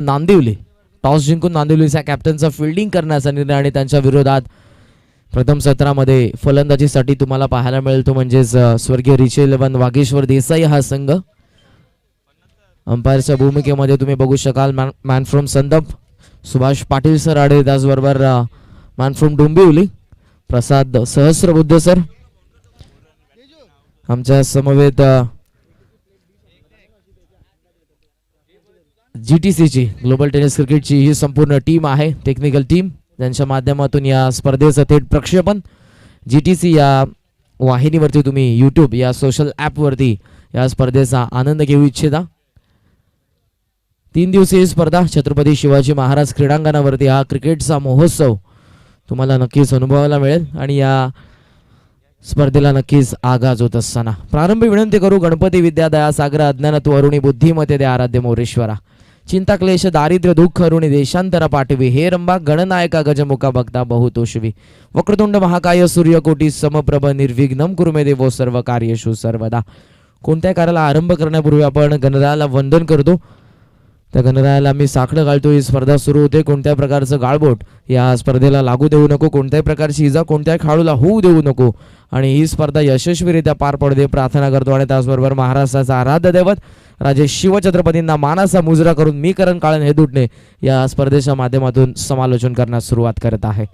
Nandivali toss जिंकून नांदिवलीच्या कॅप्टनचा fielding करण्याचा निर्णय आणि त्यांच्या विरोधात प्रथम सत्रामध्ये फलंदाजीसाठी तुम्हाला पाहायला मिळेल तो म्हणजेच स्वर्गीय रिचे 11 वागेश्वर देसाई हा संघ. अंपायरच्या भूमिकेमध्ये तुम्ही बघू शकाल man from Sandap Subhash Patil sir आडे, त्याचबरोबर man from Dombivli Prasad Sahasrabuddhe sir. आमच्या समवेत GTCची ग्लोबल टेनिस क्रिकेटची ही संपूर्ण टीम आहे, टेक्निकल टीम, त्यांच्या माध्यमातून या स्पर्धेचं थेट प्रक्षेपण GTC या वाहिनीवरती तुम्ही यूट्यूब या सोशल ॲपवरती या स्पर्धेचा आनंद घेऊ इच्छिता. 3 दिवसीय स्पर्धा छत्रपती शिवाजी महाराज क्रीडांगणावरती हा क्रिकेटचा महोत्सव तुम्हाला नक्कीच अनुभवायला मिळेल आणि या स्पर्धेला नक्कीच आगाज होत असताना प्रारंभी विनंती करू गणपती विद्यादया सागर अज्ञानत्व अरुणी बुद्धिमते दे आराध्य मोरेश्वरा चिंता क्लेश दारिद्र्य दुःख अरुणी देशांतरा पाठवी हे रंबा गणनायका गजमुखा भक्ता बहुतोषवी वक्रतुंड महाकाय सूर्यकोटी समप्रभ निर्विघ्नम कुरुमे देवो सर्व कार्येषु सर्वदा. कोणत्या कार्याला आरंभ करण्यापूर्वी आपण गणरायाला वंदन करतो. त्या गणरायाला मी साकडं घालतो. ही स्पर्धा सुरू होते. कोणत्या प्रकारचं गाळबोट या स्पर्धेला लागू देऊ नको, कोणत्याही प्रकारची इजा कोणत्याही खेळाडूला होऊ देऊ नको आणि ही स्पर्धा यशस्वीरित्या पार पडू प्रार्थना करतो. आणि त्याचबरोबर महाराष्ट्राचा आराध्य दैवत राजे शिवछत्रपतींना मानाचा मुजरा करून मी करण काळन हे दुटणे या स्पर्धेच्या माध्यमातून समालोचन करण्यास सुरुवात करत आहे.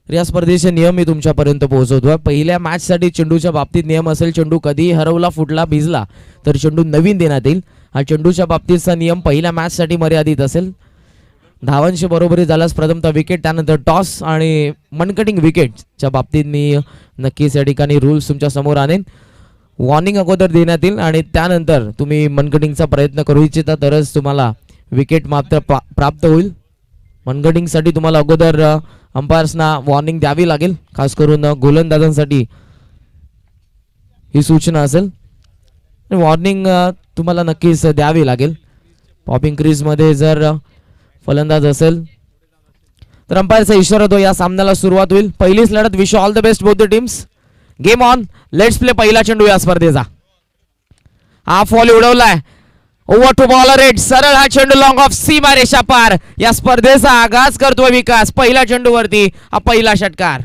या स्पर्धेचे नियम मी तुमच्यापर्यंत पोहोचवतो. पहिल्या मॅचसाठी चेंडूच्या बाबतीत नियम असेल, चेंडू कधीही हरवला, फुटला, भिजला तर चेंडू नवीन देण्यात येईल. हा चेंडूच्या बाबतीतचा नियम पहिल्या मॅचसाठी मर्यादित असेल. धावांशी बरोबरी झाल्यास प्रथमतः विकेट, त्यानंतर टॉस आणि मनकटिंग विकेटच्या बाबतीत मी नक्कीच या ठिकाणी रूल्स तुमच्या समोर आणेन. वॉर्निंग अगोदर देण्यात येईल आणि त्यानंतर तुम्ही मनकटिंगचा प्रयत्न करू इच्छिता तरच तुम्हाला विकेट मात्र प्राप्त होईल. मनकटिंगसाठी तुम्हाला अगोदर अंपायर्सना वॉर्निंग द्यावी लागेल. खास करून गोलंदाजांसाठी ही सूचना असेल. वॉर्निंग तुम्हाला नक्कीच द्यावी लागेल. पॉपिंग क्रीजमध्ये जर फलंदाज असेल तर अंपायरचा इशारा तो या सामन्याला सुरुवात होईल. पहिलीच लढत. Wish all the best both the teams. Game on. Let's play. पहिला चेंडू या स्पर्धेचा. हा फॉल उडवलाय. Over two bowler eight. सरळ हा चेंडू लॉंग ऑफ सीमा रेषा पार. या स्पर्धेचा आगाज करतोय विकास. पहिल्या चेंडूवरती हा पहिला षटकार.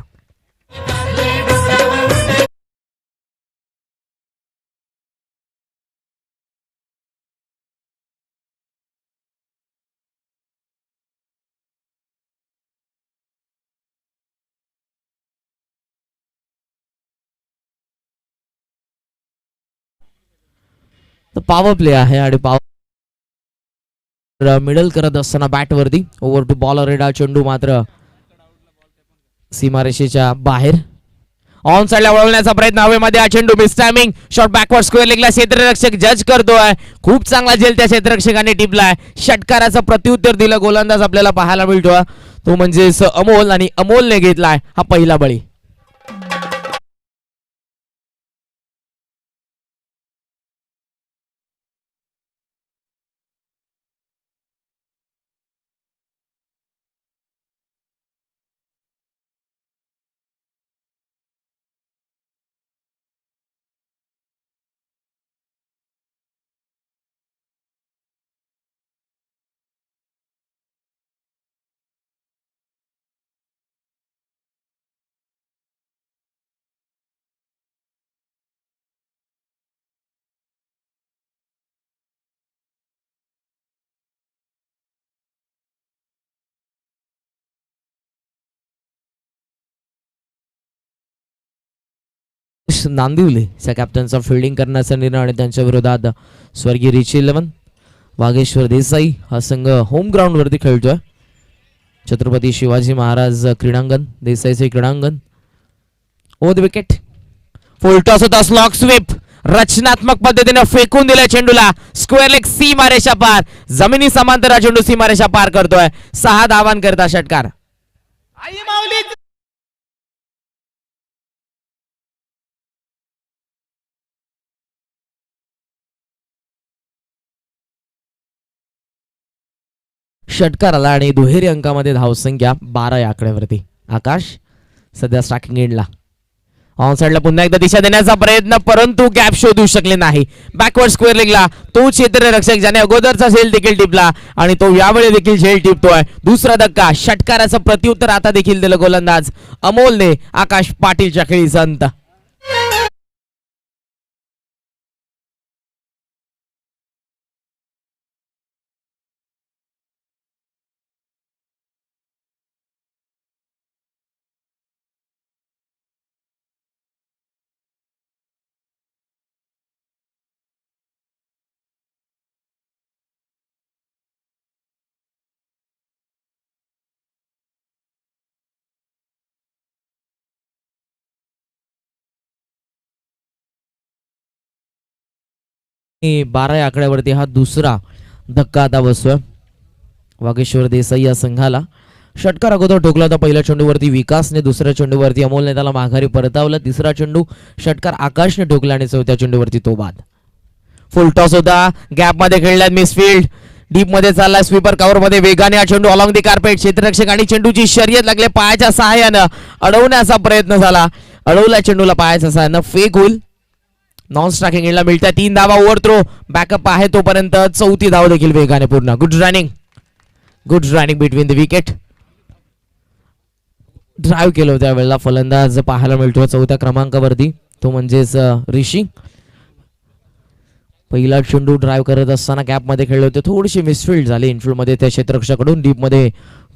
पॉवर प्ले आहे आणि पॉवर मिडल करत असताना बॅटवरती ओव्हर टू बॉलर रेड. हा चेंडू मात्र सीमारेषेच्या बाहेर. ऑन साइडला वळवण्याचा प्रयत्न हवेमध्ये. हा चेंडू miss timing. Shot backward square लेगला क्षेत्ररक्षक जज करतोय. खूप चांगला झेल त्या क्षेत्ररक्षकाने टिपलाय. षटकाराचं प्रत्युत्तर दिलं. गोलंदाज आपल्याला पाहायला मिळतोय तो म्हणजे अमोल आणि अमोलने घेतलाय हा पहिला बळी. नांदिवलीच्या कॅप्टनचा फिल्डिंग करण्याचा निर्णय आणि त्यांच्या विरोधात स्वर्गीय रिचे 11 वागेश्वर देसाई हा संघ होम ग्राउंड वरती खेळतोय. छत्रपती शिवाजी महाराज क्रीडांगण, देसाईचे क्रीडांगण. Over the wicket. Full toss होता. Slog sweep. रचनात्मक पद्धतीने फेकून दिला चेंडूला. स्क्वेअर लेग सीमारेषा पार. जमिनी समांतर हा चेंडू सीमारेषा पार करतोय. 6 धावांकरता षटकार. षटकार आला आणि दुहेरी अंकामध्ये धावसंख्या 12 या आकड्यावरती. आकाश सध्या स्ट्रायकिंग एंडला. ऑन साइडला पुन्हा एकदा दिशा देण्याचा प्रयत्न, परंतु गॅप शोधू शकले नाही. बॅकवर्ड स्क्वेअर लेगला तो क्षेत्ररक्षक ज्याने अगोदरचा झेल देखील टिपला आणि तो यावेळी देखील झेल टिपतोय. दुसरा धक्का, षटकाराचं प्रत्युत्तर आता देखील दिलं गोलंदाज अमोलने. आकाश पाटीलच्या खेळीचा अंत. आणि 12 या आकड्यावरती हा दुसरा धक्का आता बसतोय वागेश्वर देसाई या संघाला. षटकार अगोदर ठोकला होता पहिल्या चेंडूवरती विकासने, दुसऱ्या चेंडूवरती अमोलने त्याला माघारी परतावलं. तिसरा चेंडू षटकार आकाशने ठोकला आणि चौथ्या चेंडूवरती तो बाद. फुल टॉस होता, गॅप मध्ये खेळल्यात मिसफील्ड, डीप मध्ये चालला स्वीपर कव्हर मध्ये वेगाने हा चेंडू अलॉंग दी कार्पेट. क्षेत्ररक्षक आणि चेंडूची शर्यत लागले, पायाच्या सहाय्यानं अडवण्याचा प्रयत्न झाला. अडवल्या चेंडूला पायाच्या सहाय्यानं, फेक होईल. नॉन स्ट्रायकिंग एंडला मिळत्या 3 धावा. ओव्हर थ्रो बॅकअप आहे तोपर्यंत चौथी धाव देखील वेगाने पूर्ण. Good running between the wicket. Drive केलं होतं त्यावेळेला फलंदाज पाहायला मिळतो चौथ्या क्रमांकावरती, तो म्हणजेच ऋषी. पहिला चेंडू ड्राईव्ह करत असताना गॅपमध्ये खेळले होते, थोडीशी मिसफील्ड झाली इनफील्डमध्ये त्या क्षेत्ररक्षकाकडून. डीपमध्ये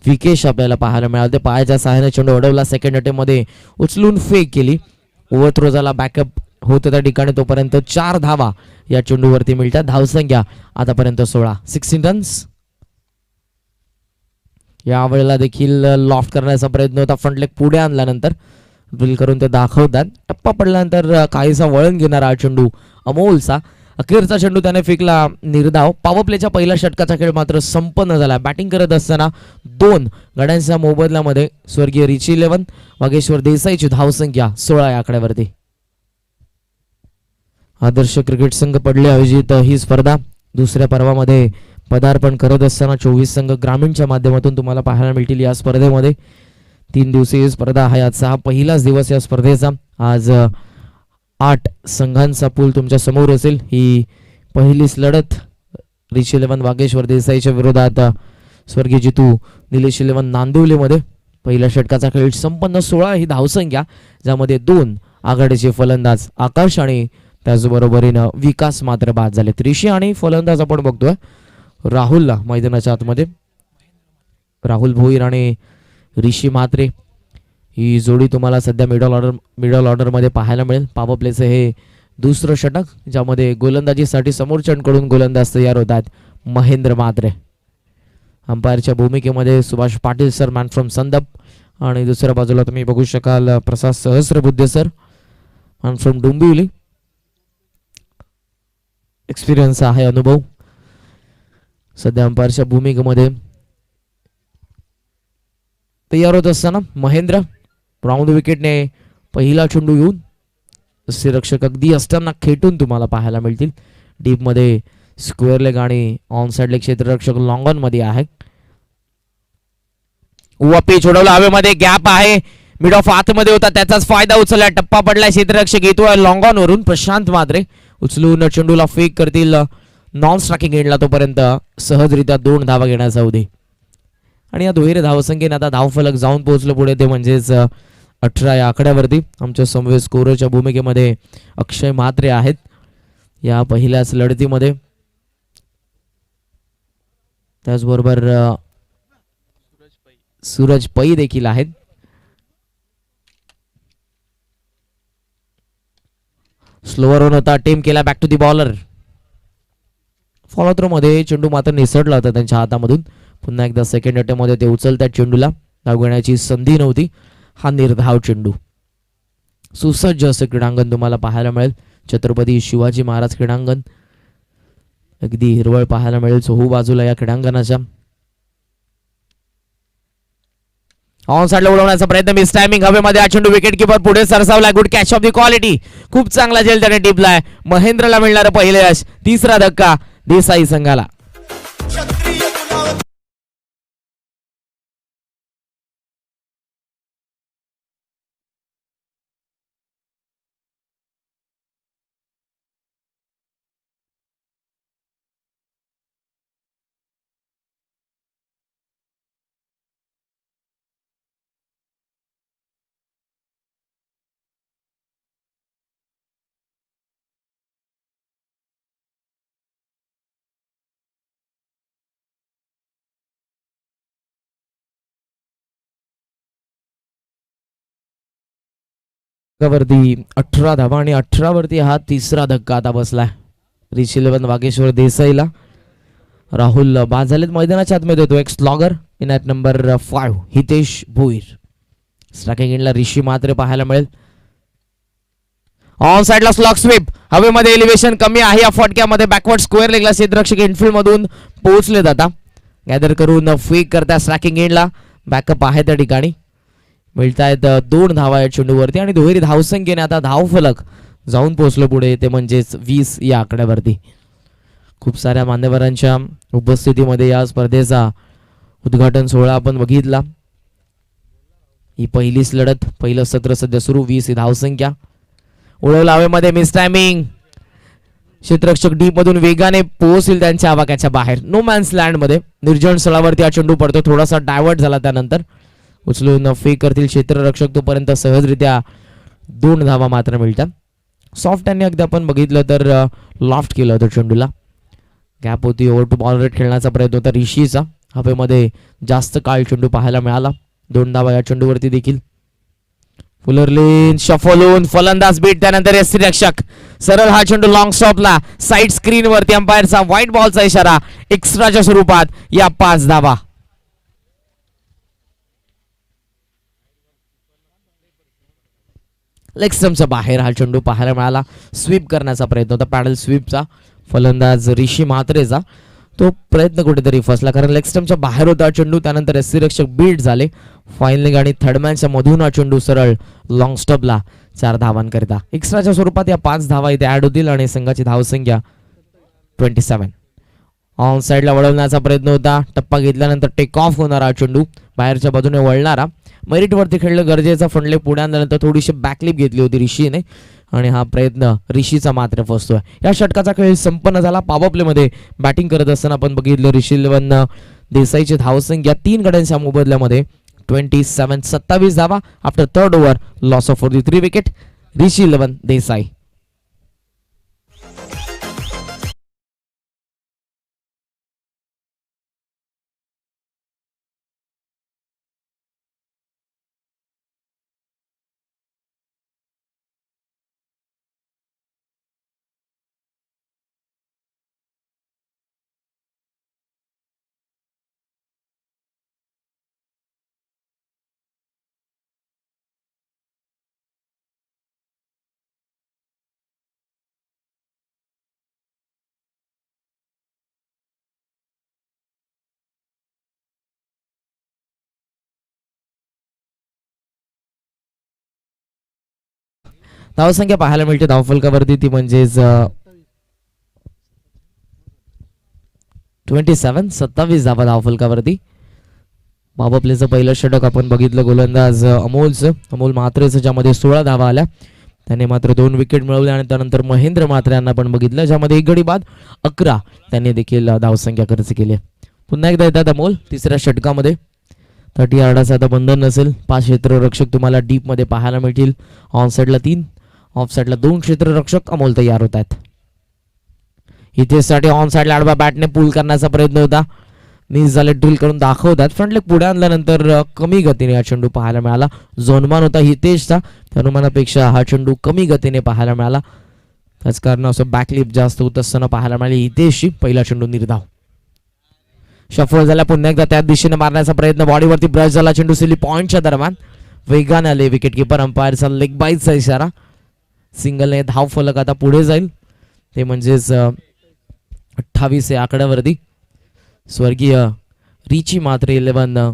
विकेश आपल्याला पाहायला मिळाले, पायाच्या सहाय्याने चेंडू अडवला. सेकंड अटेम्प्टमध्ये उचलून फेक केली, ओव्हर थ्रो झाला, बॅकअप होतं त्या ठिकाणी तोपर्यंत 4 धावा या चेंडूवरती मिळतात. धावसंख्या आतापर्यंत 16, 16 रन्स. यावेळेला देखील लॉफ्ट करण्याचा प्रयत्न होता, फ्रंट लेग पुढे आणल्यानंतर ड्रिल करून ते दाखवतात. टप्पा पडल्यानंतर काहीसा वळण घेणारा हा चेंडू अमोलचा. अखेरचा चेंडू त्याने फेकला निर्धाव. पॉवर प्लेच्या पहिल्या षटकाचा खेळ मात्र संपन्न झाला. बॅटिंग करत असताना 2 गड्यांच्या मोबदल्यामध्ये स्वर्गीय रिची 11, वागेश्वर देसाईची धावसंख्या 16 या आकड्यावरती. आदर्श क्रिकेट संघ पडले आयोजित ही स्पर्धा. दुसऱ्या पर्वामध्ये पदार्पण करत असताना 24 संघ ग्रामीणच्या माध्यमातून तुम्हाला पाहायला मिळतील. या स्पर्धेमध्ये 3 दिवसीय स्पर्धा आहे. आजचा हा पहिलाच दिवस या स्पर्धेचा. आज 8 संघांचा पूल तुमच्या समोर असेल. ही पहिलीच लढत रिच 11 वागेश्वर देसाईच्या विरोधात स्वर्गीय जितू निलेश 11 नांदिवलीमध्ये. पहिल्या षटकाचा खेळ संपन्न. 16 ही धावसंख्या, ज्यामध्ये 2 आघाडीचे फलंदाज आकाश आणि त्याचबरोबरीनं विकास मात्र बाद झाले. ऋषी आणि फलंदाज आपण बघतोय राहुलला मैदानाच्या आतमध्ये. राहुल भोईर आणि ऋषी म्हात्रे ही जोडी तुम्हाला सध्या मिडल ऑर्डरमध्ये पाहायला मिळेल. पॉवर प्लेचं हे दुसरं षटक, ज्यामध्ये गोलंदाजीसाठी समोरच्यांकडून गोलंदाज तयार होतात महेंद्र म्हात्रे. अंपायरच्या भूमिकेमध्ये Subhash Patil sir, man from Sandap. आणि दुसऱ्या बाजूला तुम्ही बघू शकाल Prasad Sahasrabuddhe sir, man from Dombivli. Experience आहे, अनुभव. सध्या अंपायरच्या भूमिकेमध्ये तयार होत असताना महेंद्र राऊंड विकेटने पहिला चेंडू घेऊन रक्षक अगदी असताना खेटून तुम्हाला पाहायला मिळतील. डीपमध्ये स्क्वेअर लेग आणि ऑन साइड लेग क्षेत्ररक्षक लॉंग ऑन मध्ये आहे. पिच उडवला हवेमध्ये, गॅप आहे, मिड ऑफ आतमध्ये होता, त्याचाच फायदा उचलला. टप्पा पडला, क्षेत्ररक्षक येतोय लॉंग ऑन वरून. प्रशांत म्हात्रे उचलून चेंडूला फेक करतील नॉन स्ट्रायकिंग एंडला, तोपर्यंत सहजरित्या 2 धावा घेण्याचा अवधी. आणि या दुहेरी धावसंख्येने आता धावफलक जाऊन पोहोचलं पुढे, ते म्हणजेच 18 या आकड्यावरती. आमच्या समवेत स्कोरच्या भूमिकेमध्ये अक्षय म्हात्रे आहेत या पहिल्याच लढतीमध्ये. त्याचबरोबर सूरज पै देखील आहेत. स्लोअर ऑन होता, टेम केला, back to the bowler. Follow through मध्ये चेंडू मात्र निसटला होता त्यांच्या हातामधून. पुन्हा एकदा सेकंड अटेम्प्ट मध्ये ते उचलतात चेंडूला, धाव घेण्याची संधी नव्हती. हा निर्धाव चेंडू. सुसज्ज असं क्रीडांगण तुम्हाला पाहायला मिळेल. छत्रपती शिवाजी महाराज क्रीडांगण अगदी हिरवळ पाहायला मिळेल चोहू बाजूला या क्रीडांगणाच्या. ऑन साइडला उडवण्याचा प्रयत्न, मिस टायमिंग. हवेमध्ये हा चेंडू विकेट किपर पुढे सरसावला. Good catch of the quality. खूप चांगला झेल त्याने टिपलाय. महेंद्रला मिळणार पहिले यश. तिसरा धक्का देसाई संघाला. वरती 18 धावा आणि 18 वरती हा तिसरा धक्का आता बसलाय रिशिलेवन वागेश्वर देसाईला. राहुल बाद झालेत मैदानाच्या आतमध्ये येतो एक slogger in at number 5 Hitesh Bhoir. Striking एंडला ऋषी मात्रे पाहायला मिळेल. ऑन साइडला स्लॉग स्वीप हवेमध्ये एलिव्हेशन कमी आहे या फटक्यामध्ये. बॅकवर्ड स्क्वेअर लेगला क्षेत्ररक्षक इनफिल्ड मधून पोहोचले जाता गॅदर करून फेक करता स्ट्रायकिंग एंडला. बॅकअप आहे त्या ठिकाणी. मिळतायत 2 धावा या चेंडूवरती आणि दुहेरी धावसंख्येने आता धाव फलक जाऊन पोहोचलो पुढे ते म्हणजेच 20 या आकड्यावरती. खूप साऱ्या मान्यवरांच्या उपस्थितीमध्ये या स्पर्धेचा उद्घाटन सोहळा आपण बघितला. ही पहिलीच लढत पहिलं सत्र सध्या सुरू. 20 ही धावसंख्या. उडवला हवेमध्ये मिस टायमिंग. क्षेत्ररक्षक डीप मधून वेगाने पोहोचतील त्यांच्या आवाक्याच्या बाहेर. नो मॅन्स लँड मध्ये निर्जन स्थळावरती हा चेंडू पडतो. थोडासा डायव्हर्ट झाला त्यानंतर उचलून फेक करतील क्षेत्ररक्षक. तोपर्यंत सहजरित्या 2 धावा मात्र मिळतात. सॉफ्ट यांनी अगदी आपण बघितलं तर लॉफ्ट केलं होतं चेंडूला. गॅप होती. ओव्हर टू बॉल रेट खेळण्याचा प्रयत्न होता ऋषीचा. हवेमध्ये जास्त काळ चेंडू पाहायला मिळाला. 2 धावा या चेंडूवरती देखील. फुलरलीन शफोलून फलंदाज बीट त्यानंतर यष्टीरक्षक सरळ हा चेंडू लॉंग स्टॉपला. साईड स्क्रीन वरती अंपायरचा व्हाईट बॉलचा इशारा. एक्स्ट्राच्या स्वरूपात या 5 धावा. लेग स्टंपच्या बाहेर हा चेंडू पाहायला मिळाला. स्वीप करण्याचा प्रयत्न होता पॅडल स्वीपचा फलंदाज ऋषी म्हात्रेचा. तो प्रयत्न कुठेतरी फसला कारण लेग स्टंपच्या बाहेर होता चेंडू. त्यानंतर यष्टीरक्षक बीट झाले. फायनलिंग आणि थर्डमॅनच्या मधून हा चेंडू सरळ लॉंग स्टॉपला 4 धावांकरिता. एक्स्ट्राच्या स्वरूपात या 5 धावा इथे ऍड होतील आणि संघाची धावसंख्या 27. ऑन साइडला वळवण्याचा प्रयत्न होता. टप्पा घेतल्यानंतर टेक ऑफ होणारा चेंडू बाहेरच्या बाजूने वळणारा. मेरिटवरती खेळलं गरजेचं. फंडले पुढे आणल्यानंतर थोडीशी बॅकलिप घेतली होती ऋषीने आणि हा प्रयत्न ऋषीचा मात्र फसतोय. या षटकाचा खेळ संपन्न झाला. पॉवर प्लेमध्ये बॅटिंग करत असताना आपण बघितलं ऋषीलेवन देसाईची धावसंख्या 3 गड्यांच्या मोबदल्यामध्ये 27. 27 धावा after third over. Loss of 3 wicket Rishi eleven Desai. धावसंख्या पाहायला मिळते धावफलकावरती ती म्हणजेच 27. 27 धावा धावफलकावरती. बाबा प्लेचं पहिलं षटक आपण बघितलं गोलंदाज अमोल म्हात्रेचं ज्यामध्ये 16 धावा आल्या. त्याने मात्र 2 विकेट मिळवल्या आणि त्यानंतर महेंद्र म्हात्रे यांना पण बघितलं ज्यामध्ये 1 गडी बाद 11 त्यांनी देखील धावसंख्या खर्च केली. पुन्हा एकदा येतात अमोल तिसऱ्या षटकामध्ये. 30 यार्डाचं आता बंधन नसेल. 5 क्षेत्ररक्षक तुम्हाला डीप मध्ये पाहायला मिळतील. ऑन साइडला 3 ऑफ साइडला 2 क्षेत्ररक्षक अमोल तयार होत आहेत. इथे साठी ऑन साइडला आडवा बॅटने पुल करण्याचा प्रयत्न होता. मिस झाले. ड्रिल करून दाखवतात. फ्रंट लेग पुढे आणल्यानंतर कमी गतीने हा चेंडू पाहायला मिळाला. जोनमान होता हितेशचा. अनुमानापेक्षा हा चेंडू कमी गतीने पाहायला मिळाला. त्याच कारण असं बॅकलिप जास्त होत असताना पाहायला मिळाली हितेशची. पहिला चेंडू निर्धाव. शफल झाला. पुन्हा एकदा त्या दिशेने मारण्याचा प्रयत्न. बॉडीवरती ब्रश झाला चेंडू. सिली पॉइंटच्या दरम्यान वेगाने आले विकेट किपर. अंपायरचा लेग बाईटचा इशारा. सिंगलने धाव फलक आता पुढे जाईल ते म्हणजेच 28 या आकड्यावरती. स्वर्गीय रिची मात्रे 11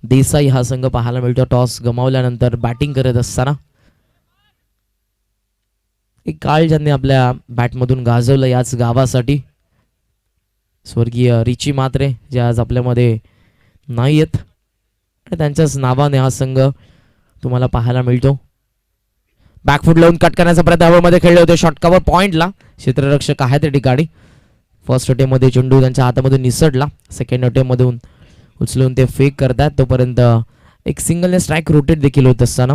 देसाई हा संघ पाहायला मिळतो. टॉस गमावल्यानंतर बॅटिंग करत असताना एक काळ ज्यांनी आपल्या बॅटमधून गाजवलं याच गावासाठी. स्वर्गीय रिची मात्रे जे आज आपल्यामध्ये नाही आहेत आणि त्यांच्याच नावाने हा संघ तुम्हाला पाहायला मिळतो. बॅकफुट लावून कट करण्याचा प्रयत्न हवेमध्ये खेळले होते. शॉटकावर पॉइंटला क्षेत्ररक्षक आहे त्या ठिकाणी. फर्स्ट अटेम्प्ट मध्ये चेंडू त्यांच्या हातामधून निसटला. सेकंड अटेम्प्ट मधून उचलून ते फेक करतात. तोपर्यंत एक सिंगलने स्ट्राइक रोटेट देखील होत असताना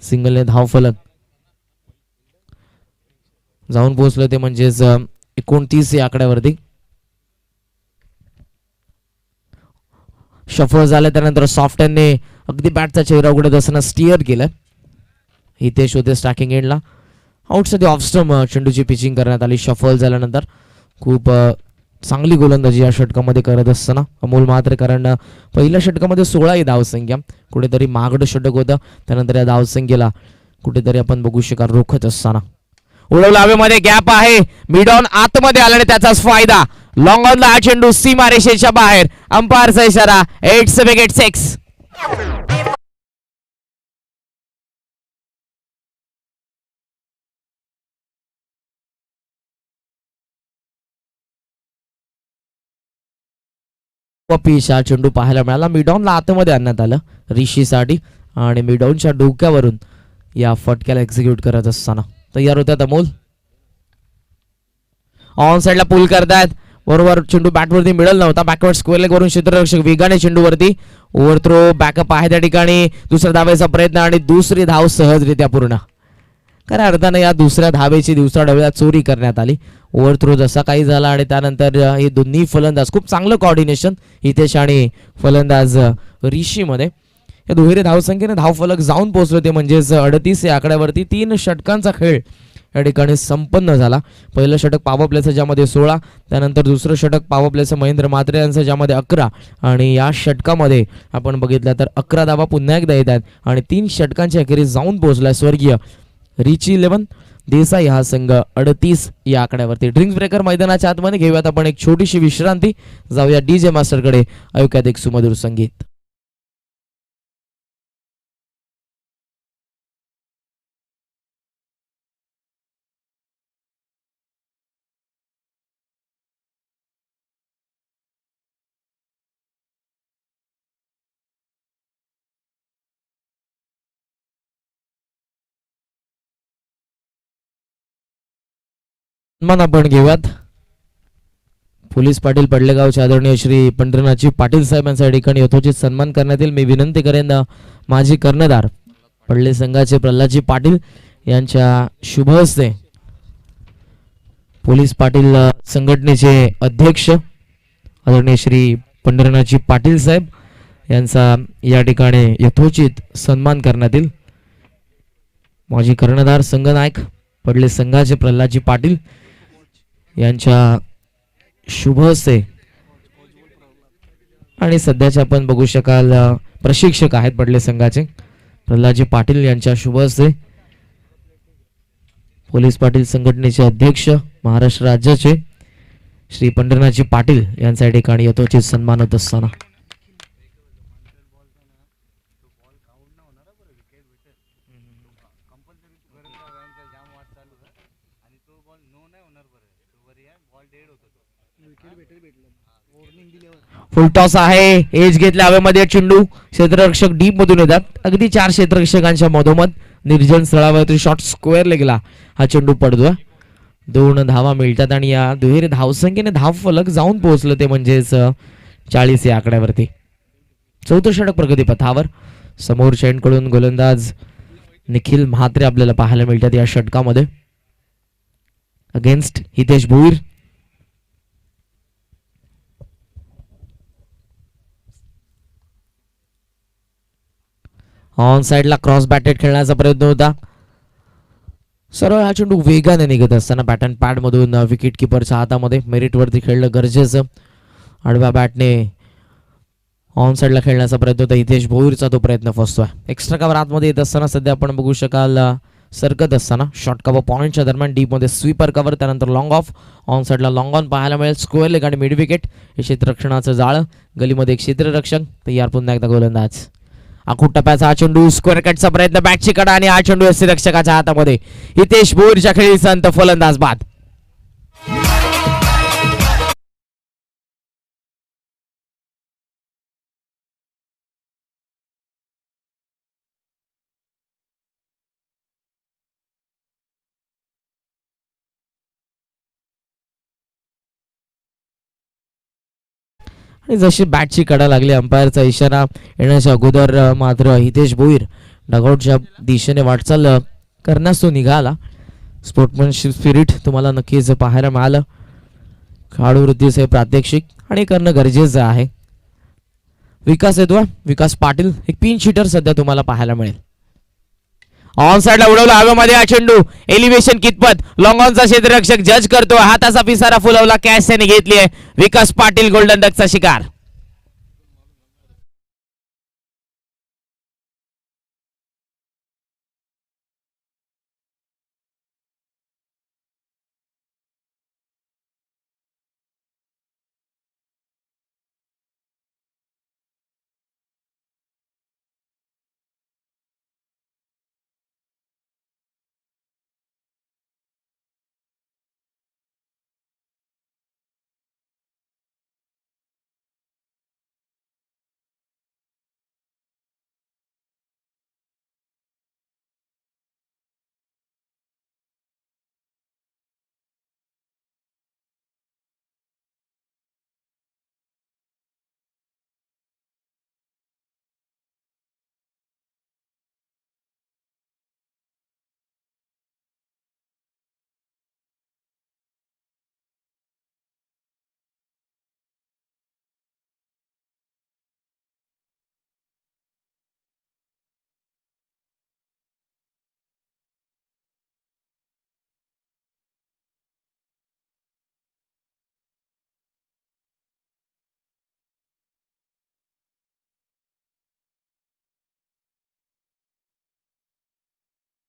सिंगलने धाव फलक जाऊन पोहोचलं ते म्हणजेच 29 या आकड्यावरती. शफल झालं त्यानंतर सॉफ्टनने अगदी बॅटचा चेहरा उघडत असताना स्टिअर केलं. हितेश होते स्ट्रायकिंग एंडला. आउटसाठी ऑफ स्टंप चेंडूची पिचिंग करण्यात आली. शफल झाल्यानंतर खूप चांगली गोलंदाजी या षटकामध्ये करत असताना अमोल म्हात्रे, कारण पहिल्या षटकामध्ये 16 धावसंख्या, कुठेतरी महागडं षटक होतं. त्यानंतर या धावसंख्येला कुठेतरी आपण बघू शकाल रोखत असताना. उडवला हवेमध्ये, गॅप आहे, मिड ऑन आतमध्ये आला आणि त्याचाच फायदा. लॉंग ऑनला हा चेंडू सीमारेषेच्या बाहेर. अंपायरचा इशारा 8-6. पिच हा चेंडू पाहायला मिळाला. मिडॉनला आतमध्ये आणण्यात आलं ऋषीसाठी आणि मिडॉनच्या डोक्यावरून या फटक्याला एक्झिक्यूट करत असताना तयार होतात अमोल. ऑन साइडला पुल करतायत. बरोबर चेंडू बॅटवरती मिळत नव्हता. बॅकवर्ड स्क्वेअर लेग वरून क्षेत्ररक्षक वेगाने चेंडूवरती. ओव्हर थ्रो, बॅकअप आहे त्या ठिकाणी. दुसऱ्या धावेचा प्रयत्न आणि दुसरी धाव सहजरित्या पूर्ण. खऱ्या अर्थानं या दुसऱ्या धावेची दुसऱ्या डावाला चोरी करण्यात आली. ओव्हर थ्रो जसा काही झाला आणि त्यानंतर हे दोन्ही फलंदाज, खूप चांगलं कॉर्डिनेशन हितेश आणि फलंदाज ऋषीमध्ये. या दुहेरी धावसंख्येने धावफलक जाऊन पोहोचले ते म्हणजेच 38 या आकड्यावरती 3 षटकांचा खेळ या ठिकाणी संपन्न झाला. पहिलं षटक पॉवर प्लेचं ज्यामध्ये 16, त्यानंतर दुसरं षटक पॉवर प्लेचं महेंद्र म्हात्रे यांचं ज्यामध्ये 11 आणि या षटकामध्ये आपण बघितलं तर 11 धावा पुन्हा एकदा येत आहेत आणि 3 षटकांच्या अखेरीस जाऊन पोहोचलाय स्वर्गीय रिची 11 देसाई हा संघ 38 या आकड्यावरती. ड्रिंक्स ब्रेकर मैदानाच्या आतमध्ये घेऊयात आपण एक छोटीशी विश्रांती. जाऊया डीजे मास्टरकडे, ऐकूयात एक सुमधुर संगीत. आपण घेऊयात पोलीस पाटील पडलेगावचे आदरणीय श्री पंढरीनाथजी पाटील साहेबांच्या ठिकाणी यथोचित सन्मान करण्यात येईल. मी विनंती करेन माजी कर्णधार पडले संघाचे प्रल्हादजी पाटील यांच्या शुभ हस्ते पोलीस पाटील संघटनेचे अध्यक्ष आदरणीय श्री पंढरीनाथजी पाटील साहेब यांचा या ठिकाणी यथोचित सन्मान करण्यात येईल. माजी कर्णधार संघनायक पडले संघाचे प्रल्हादजी पाटील यांच्या शुभ हस्ते आणि सध्याचे आपण बघू शकाल प्रशिक्षक आहेत पडले संघाचे प्रल्हादजी पाटील यांच्या शुभ हस्ते पोलीस पाटील संघटनेचे अध्यक्ष महाराष्ट्र राज्याचे श्री पंढरीनाथजी पाटील यांच्या ठिकाणी यथोचित सन्मान होत असताना फुलटॉस आहे. एज घेतल्या हवेमध्ये चेंडू क्षेत्ररक्षक डीप मधून येतात. अगदी 4 क्षेत्ररक्षकांच्या मधोमध निर्जन स्थळावरती शॉर्ट स्क्वेअर लेगला हा चेंडू पडतोय. 2 धावा मिळतात आणि या दुहेरी धावसंख्येने धाव फलक जाऊन पोहोचलं ते म्हणजेच 40 या आकड्यावरती. चौथं षटक प्रगतीपथावर. समोरच्या एंडकडून गोलंदाज निखिल म्हात्रे आपल्याला पाहायला मिळतात या षटकामध्ये अगेन्स्ट हितेश भोईर. ऑन साइडला क्रॉस बॅटेड खेळण्याचा प्रयत्न होता. सरळ हा चेंडू वेगाने निघत असताना पॅटर्न पॅड मधून विकेट किपरच्या हातामध्ये मेरिटवरती खेळलं गरजेचं. आडव्या बॅटने ऑन साइडला खेळण्याचा प्रयत्न होता. हितेश भोईरचा तो प्रयत्न फसतोय. एक्स्ट्रा कव्हर आतमध्ये येत असताना सध्या आपण बघू शकाल सरकत असताना शॉर्ट कव्हर पॉइंटच्या दरम्यान डीप मध्ये स्वीपर कव्हर, त्यानंतर लॉंग ऑफ. ऑन साइडला लॉंग ऑन पाहायला मिळेल. स्क्वेअर लेग आणि मिड विकेट हे क्षेत्ररक्षणाचं जाळं. गलीमध्ये एक क्षेत्ररक्षक तयार. पुन्हा एकदा गोलंदाज. आखूट टप्प्याचा हा चेंडू स्क्वेअर कटचा प्रयत्न बॅटची कडा आणि हा चेंडू एस रक्षकाच्या हातामध्ये. हितेश भोईरच्या खेळी संत फलंदाज बाद. आणि जशी बॅटची कडा लागली अंपायरचा इशारा येण्याच्या अगोदर मात्र हितेश भोईर डगआउटच्या दिशेने वाटचाल करण्यास तो निघाला. स्पोर्ट्समनशिप स्पिरिट तुम्हाला नक्कीच पाहायला मिळालं. खेळाडू वृत्तीचे प्रात्यक्षिक आणि करणं गरजेचं आहे. विकास येतो, विकास पाटील एक पिन शिटर सध्या तुम्हाला पाहायला मिळेल. ऑन साइडला उडवला हवेमध्ये हा चेंडू. एलिव्हेशन कितपत, लॉंग ऑनचा क्षेत्ररक्षक जज करतो. हाताचा पिसारा फुलवला, कॅच त्याने घेतली आहे. विकास पाटील गोल्डन डकचा शिकार.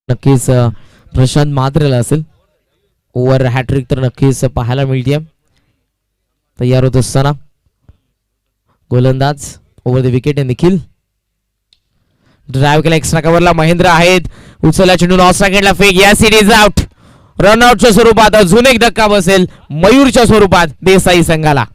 नक्कीच प्रशांत मात्रेला असेल ओव्हर हॅट्रिक तर नक्कीच पाहायला मिळते. तयार होत असताना गोलंदाज over the wicket Nikhil. Drive केला एक्स्ट्रा कव्हरला महेंद्र आहेत. उचलला चेंडू ऑफ सेकंडला फेक. या सिरीज आउट. रनआउटच्या स्वरूपात अजून एक धक्का बसेल मयूरच्या स्वरूपात देसाई संघाला.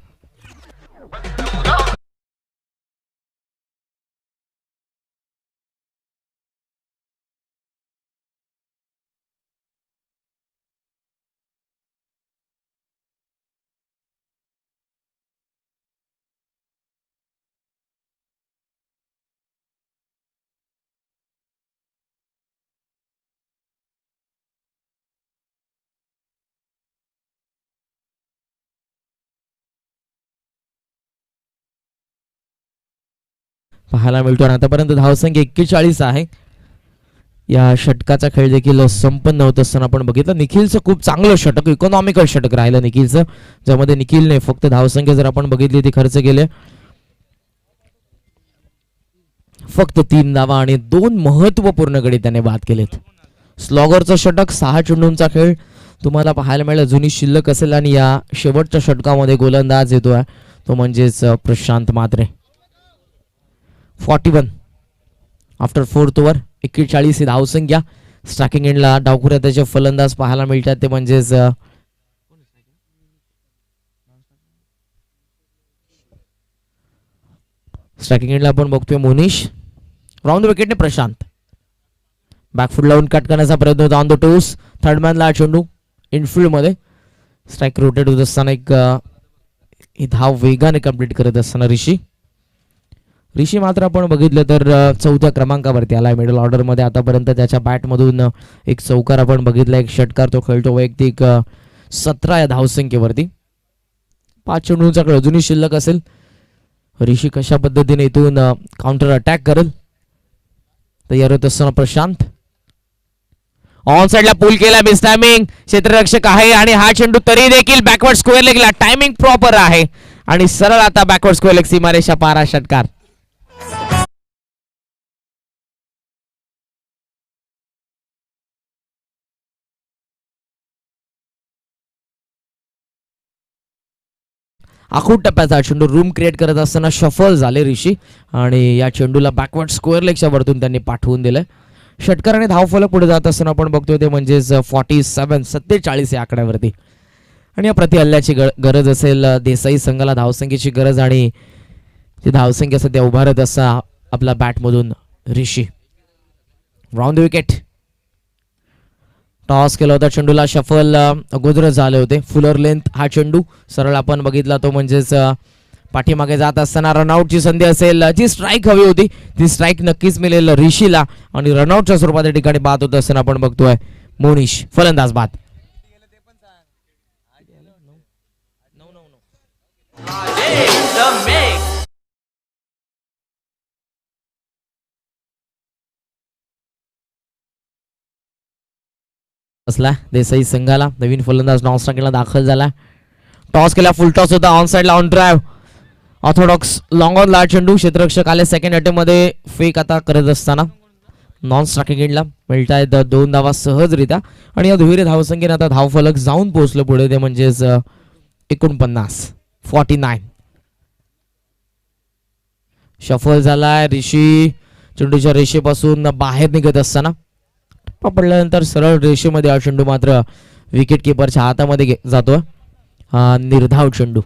पाहायला मिळतो आणि आतापर्यंत धावसंख्या 41 आहे. या षटकाचा खेळ देखील संपन्न होत असताना आपण बघितलं निखिलचं खूप चांगलं षटक, इकॉनॉमिकल षटक राहिलं निखिलचं, ज्यामध्ये निखिलने फक्त धावसंख्या जर आपण बघितली ती खर्च केले फक्त 3 धावा आणि 2 महत्वपूर्ण गडी त्याने बाद केलेत. स्लॉगरचं षटक 6 चेंडूंचा खेळ तुम्हाला पाहायला मिळेल जुनी शिल्लक असेल आणि या शेवटच्या षटकामध्ये गोलंदाज येतोय तो म्हणजेच प्रशांत मात्रे. 41 आफ्टर 4th ओव्हर. 41 ही धावसंख्या. स्ट्रायकिंग एंडला डावखुऱ्या त्याचे फलंदाज पाहायला मिळतात ते म्हणजेच स्ट्रायकिंग एंडला आपण बघतोय मोनिश. राऊंड विकेटने प्रशांत. बॅकफुट लावून कट करण्याचा प्रयत्न होता ऑन द टोस. थर्ड मॅनला चेंडू इनफिल्ड मध्ये. स्ट्राईक रोटेट होत असताना एक ही धाव वेगाने कंप्लीट करत असताना ऋषी मात्र आपण बघितलं तर 4थ्या क्रमांकावरती आलाय मिडल ऑर्डर मध्ये. आतापर्यंत त्याच्या बॅटमधून एक चौकार आपण बघितला, एक षटकार तो खेळतो वैयक्तिक 17 या धावसंख्येवरती. 5 चेंडूंचा खेळ अजूनही शिल्लक असेल. ऋषी कशा पद्धतीने इथून काउंटर अटॅक करेल तयार होत असताना प्रशांत. ऑन साइडला पूल केला, मिस टायमिंग. क्षेत्ररक्षक आहे आणि हा चेंडू तरी देखील बॅकवर्ड स्क्वेअर लेगला. टायमिंग प्रॉपर आहे आणि सरळ आता बॅकवर्ड स्क्वेअर लेग सीमारेषा पार षटकार. आखूड टप्प्याचा चेंडू रूम क्रिएट करत असताना शफल झाले ऋषी आणि या चेंडूला बॅकवर्ड स्क्वेअर लेगच्या वरतून त्यांनी पाठवून दिलंय. षटकाराने धावफलक पुढे जात असताना आपण बघतोय ते म्हणजेच 47 या आकड्यावरती. आणि या प्रतिहल्ल्याची गरज असेल देसाई संघाला, धावसंख्येची गरज, आणि ती धावसंख्या सध्या उभारत असा आपला बॅटमधून ऋषी. Round wicket. टॉस केला होता चेंडूला, शफल अगोदर झाले होते. फुलर लेंथ हा चेंडू सरळ आपण बघितला तो म्हणजेच पाठीमागे जात असताना रनआउटची संधी असेल. जी स्ट्राईक हवी होती ती स्ट्राईक नक्कीच मिळेल ऋषीला आणि रनआउटच्या स्वरूपात या ठिकाणी बाद होत असताना आपण बघतोय मोनिश फलंदाज बाद. असला देसाई संघाला. नवीन फलंदाज नॉन स्ट्रायकिंगला दाखल झाला. टॉस केला, फुल टॉस होता ऑन साइडला on drive. Orthodox long on ला चेंडू. क्षेत्ररक्षक आले सेकंड अटेम्प्ट मध्ये. फेक आता करत असताना नॉन स्ट्रायकिंग एंडला मिळत आहेत 2 धावा सहजरित्या. आणि या दुहेरी धावसंख्येने आता धावफलक जाऊन पोहोचलं पुढे, ते म्हणजेच 49. शफल झालाय. ऋषी चेंडूच्या रेषेपासून बाहेर निघत असताना पडल्यानंतर सरळ रेषेमध्ये हा चेंडू मात्र विकेट किपरच्या हातामध्ये जातोय. निर्धाव चेंडू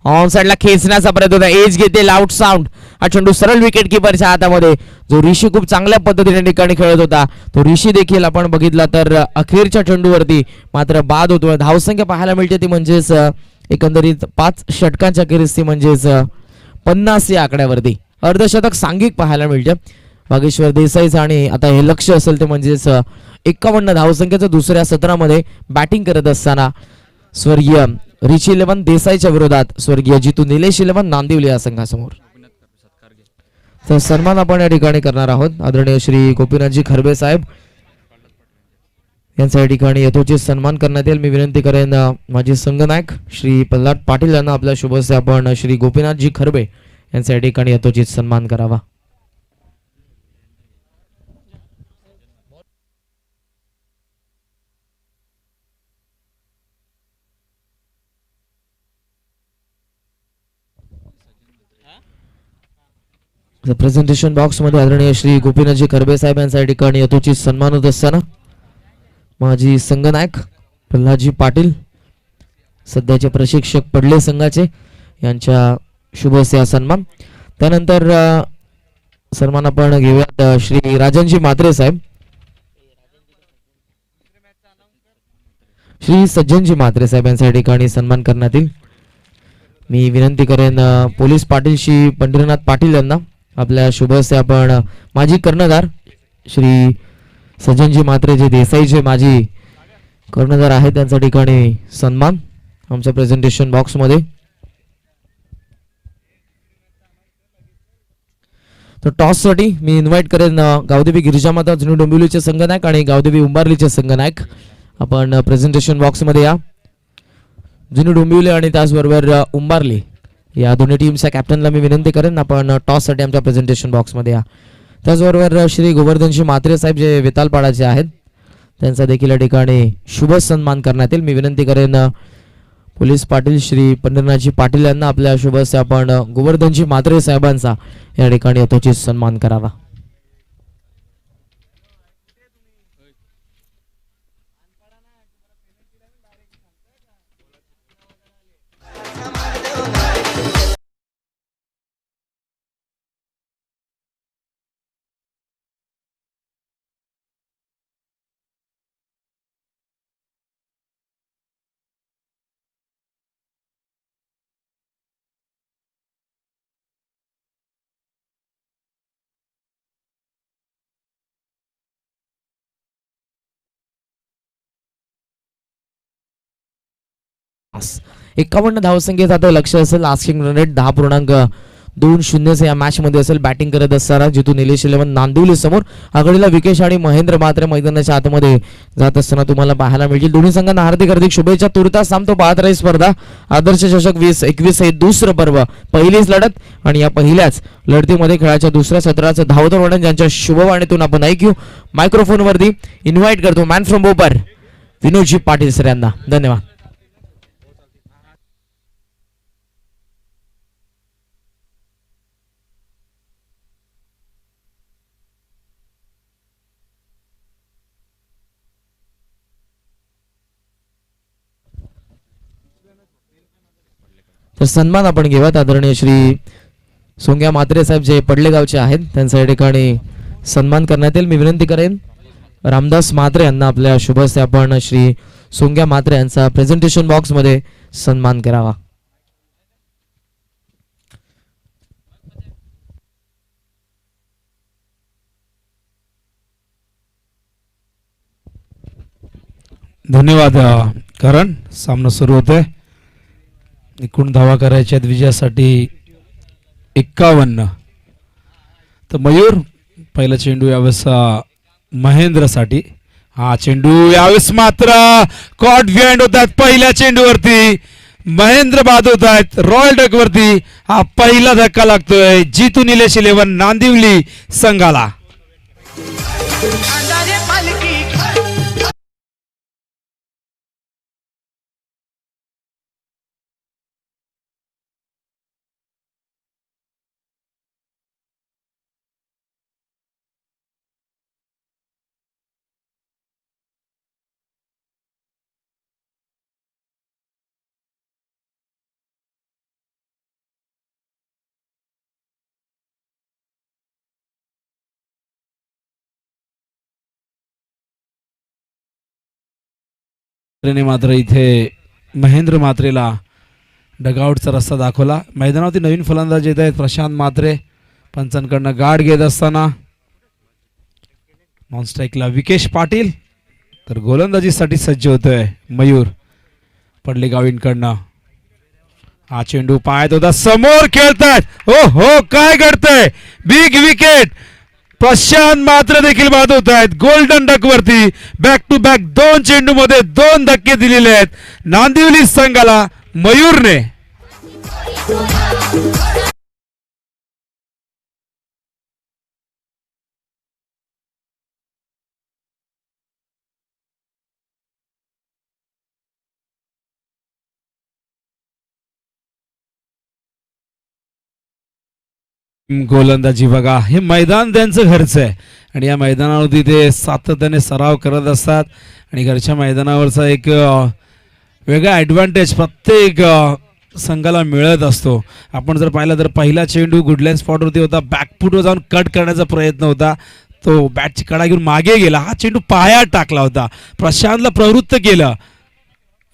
ऑन साइडला खेचण्याचा प्रयत्न होता. एज घेते आउट साऊंड. हा चेंडू सरळ विकेट किपरच्या हातामध्ये. जो ऋषी खूप चांगल्या पद्धतीने ठिकाणी खेळत होता, तो ऋषी देखील आपण बघितला तर अखेरच्या चेंडूवरती मात्र बाद होतो. धावसंख्या पाहायला मिळते ती म्हणजेच एकंदरीत 5 षटकांच्या अखेरीस ती म्हणजेच 50 या आकड्यावरती अर्धशतक सांघिक पाहायला मिळते वागेश्वर देसाईचं. आणि आता हे लक्ष असेल ते म्हणजेच 51 धावसंख्येचं दुसऱ्या सत्रामध्ये बॅटिंग करत असताना स्वर्गीय रिची 11 देसाईच्या विरोधात स्वर्गीय जितू निलेश 11 नांदिवली या संघासमोर. तर सन्मान आपण या ठिकाणी करणार आहोत. आदरणीय श्री गोपीनाथजी खरबे साहेब यांचा या ठिकाणी यथोचित सन्मान करण्यात येईल. मी विनंती करेन माजी संघनायक श्री प्रल्हाद पाटील यांना आपल्या शुभस्य आपण श्री गोपीनाथजी खरबे यांचा या ठिकाणी यथोचित सन्मान करावा. प्रेझेंटेशन बॉक्स मध्ये आदरणीय श्री गोपीनाथजी खरबे साहेब यांचा या ठिकाणी यथोचित सन्मान होत असताना माजी संघनायक प्रल्हादजी पाटील सध्याचे प्रशिक्षक पडले संघाचे यांच्या शुभस्य सन्मान. त्यानंतर सन्मान आपण घेऊयात श्री राजनजी म्हात्रे साहेब. श्री सज्जनजी म्हात्रे साहेब यांच्या या ठिकाणी सन्मान करण्यात येईल. मी विनंती करेन पोलीस पाटील श्री पंढरीनाथ पाटील यांना आपल्या शुभस्य आपण माजी कर्णधार श्री सज्जनजी म्हात्रे जे देसाईचे माजी कर्णधार आहेत त्यांच्या ठिकाणी सन्मान आमच्या प्रेझेंटेशन बॉक्स मध्ये. तर टॉस साठी मी इन्व्हाइट करेन गावदेवी गिरिजामाता जुनी डोंबिवलीचे संघनायक आणि गावदेवी उंबारलीचे संघनायक आपण प्रेझेंटेशन बॉक्स मध्ये या. जुनी डोंबिवली आणि त्याचबरोबर उंबारली या दोन्ही टीमच्या कॅप्टनला मी विनंती करेन आपण टॉस साठी आमच्या प्रेझेंटेशन बॉक्स मध्ये या. त्याचबरोबर श्री गोवर्धनजी म्हात्रे साहेब जे वेतालपाडाचे आहेत त्यांचा देखील या ठिकाणी शुभ सन्मान करण्यात येईल. मी विनंती करेन पोलीस पाटील श्री पंढरीनाथजी पाटील यांना आपल्या शुभस्य आपण गोवर्धनजी म्हात्रे साहेबांचा या ठिकाणी यथोचित सन्मान करावा. पास 51 धावसंख्येत आता लक्ष असेल. आस्किंग रन रेट 10.20 या मॅच मध्ये असेल. बॅटिंग करत असताना जितू निलेश 11 नांदिवली समोर. आघाडीला विकेश आणि महेंद्र मात्र मैदानाच्या आतमध्ये जात असताना तुम्हाला पाहायला मिळतील. दोन्ही संघांना हार्दिक शुभेच्छा. तुर्तास थांबतो पाहत राहील स्पर्धा. आदर्श चषक 2021 हे दुसरं पर्व, पहिलीच लढत आणि या पहिल्याच लढतीमध्ये खेळाच्या दुसऱ्या सत्राचं धावतं वर्णन ज्यांच्या शुभवाणीतून आपण ऐकू. मायक्रोफोन वरती इन्व्हाइट करतो man from Bhopal Vinodji Patil sir यांना. धन्यवाद. तर सन्मान आपण घेऊयात. आदरणीय श्री सोंग्या म्हात्रे साहेब जे पडलेगावचे आहेत त्यांचा या ठिकाणी सन्मान करण्यात येईल. मी विनंती करेन रामदास म्हात्रे यांना आपल्या शुभस्य आपण श्री सोंग्या म्हात्रे यांचा प्रेझेंटेशन बॉक्स मध्ये सन्मान करावा. धन्यवाद करण. सामना सुरू होतोय. एकूण धावा करायच्या विजयासाठी 51. तर मयूर पहिला चेंडू यावेळेस महेंद्रसाठी हा चेंडू यावेळेस मात्र कॉट बिहाइंड होतात पहिल्या चेंडूवरती. महेंद्र बाद होत आहेत रॉयल डक वरती. हा पहिला धक्का लागतोय जितू निलेश 11 नांदिवली संघाला. मात्र इथे महेंद्र मात्रेला डगआउटचा रस्ता दाखवला. मैदानावरती नवीन फलंदाज येत आहेत प्रशांत मात्रे. पंचांकडनं गार्ड घेत असताना नॉन स्ट्राईकला विकेश पाटील. तर गोलंदाजीसाठी सज्ज होतोय मयूर पडलेगावींकडनं. हा चेंडू पायात होता समोर खेळतायत. हो हो काय घडतंय. Big wicket. प्रशांत मात्र देखील बाद होत आहेत गोल्डन डक वरती. बॅक टू बॅक 2 चेंडू मध्ये 2 धक्के दिलेले आहेत नांदिवली संघाला मयूरने. गोलंदाजी बघा हे मैदान त्यांचं घरचं आहे आणि या मैदानावरती ते सातत्याने सराव करत असतात आणि घरच्या मैदानावरचा एक वेगळा ॲडव्हान्टेज प्रत्येक संघाला मिळत असतो. आपण जर पाहिलं तर पहिला चेंडू गुडलँड स्पॉटवरती होता. बॅकफुटवर जाऊन कट करण्याचा प्रयत्न होता. तो बॅटची कडा घेऊन मागे गेला. हा चेंडू पायात टाकला होता. प्रशांतला प्रवृत्त केलं.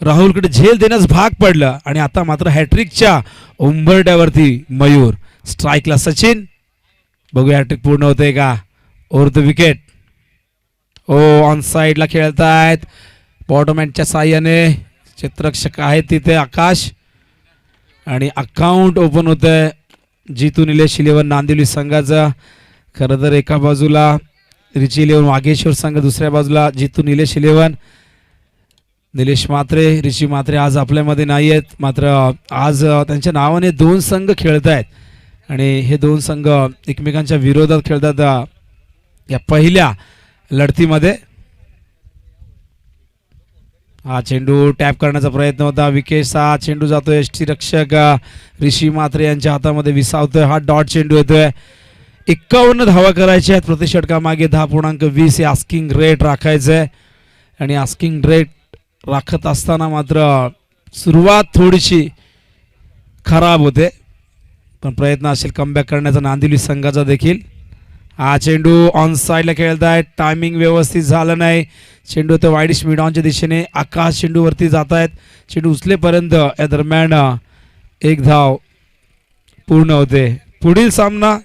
राहुलकडे झेल देण्यास भाग पडलं आणि आता मात्र हॅट्रिकच्या उंबरट्यावरती मयूर. स्ट्राईकला सचिन. बघूया हॅट्रिक पूर्ण होते का. Over the wicket. ओ ऑन साईडला खेळतायत बॉटमॅनच्या साह्याने. क्षेत्ररक्षक आहेत तिथे आकाश आणि अकाउंट ओपन होत आहे जितू निलेश 11 नांदिवली संघाचं. खरं तर एका बाजूला रिची 11 वाघेश्वर संघ, दुसऱ्या बाजूला जितू निलेश 11. निलेश मात्रे रिची मात्रे आज आपल्यामध्ये नाही आहेत. मात्र आज त्यांच्या नावाने 2 संघ खेळत आहेत आणि हे 2 संघ एकमेकांच्या विरोधात खेळतात या पहिल्या लढतीमध्ये. हा चेंडू टॅप करण्याचा प्रयत्न होता. विकेटचा चेंडू जातोय यष्टी रक्षक ऋषी मात्रे यांच्या हातामध्ये विसावतोय. हा डॉट चेंडू येतोय. 51 धावा करायच्या आहेत प्रति षटकामागे 10.20 हे आस्किंग रेट राखायचं आहे आणि आस्किंग रेट राखत असताना मात्र सुरुवात थोडीशी खराब होते पण प्रयत्न असेल कमबॅक करण्याचा नांदिवली संघाचा देखील. हा चेंडू ऑन साईडला खेळतायत. टायमिंग व्यवस्थित झालं नाही. चेंडू तर वाईडिश मिडॉनच्या दिशेने. आकाश चेंडूवरती जात आहेत. चेंडू उचलेपर्यंत या दरम्यान 1 धाव पूर्ण होते. पुढील सामना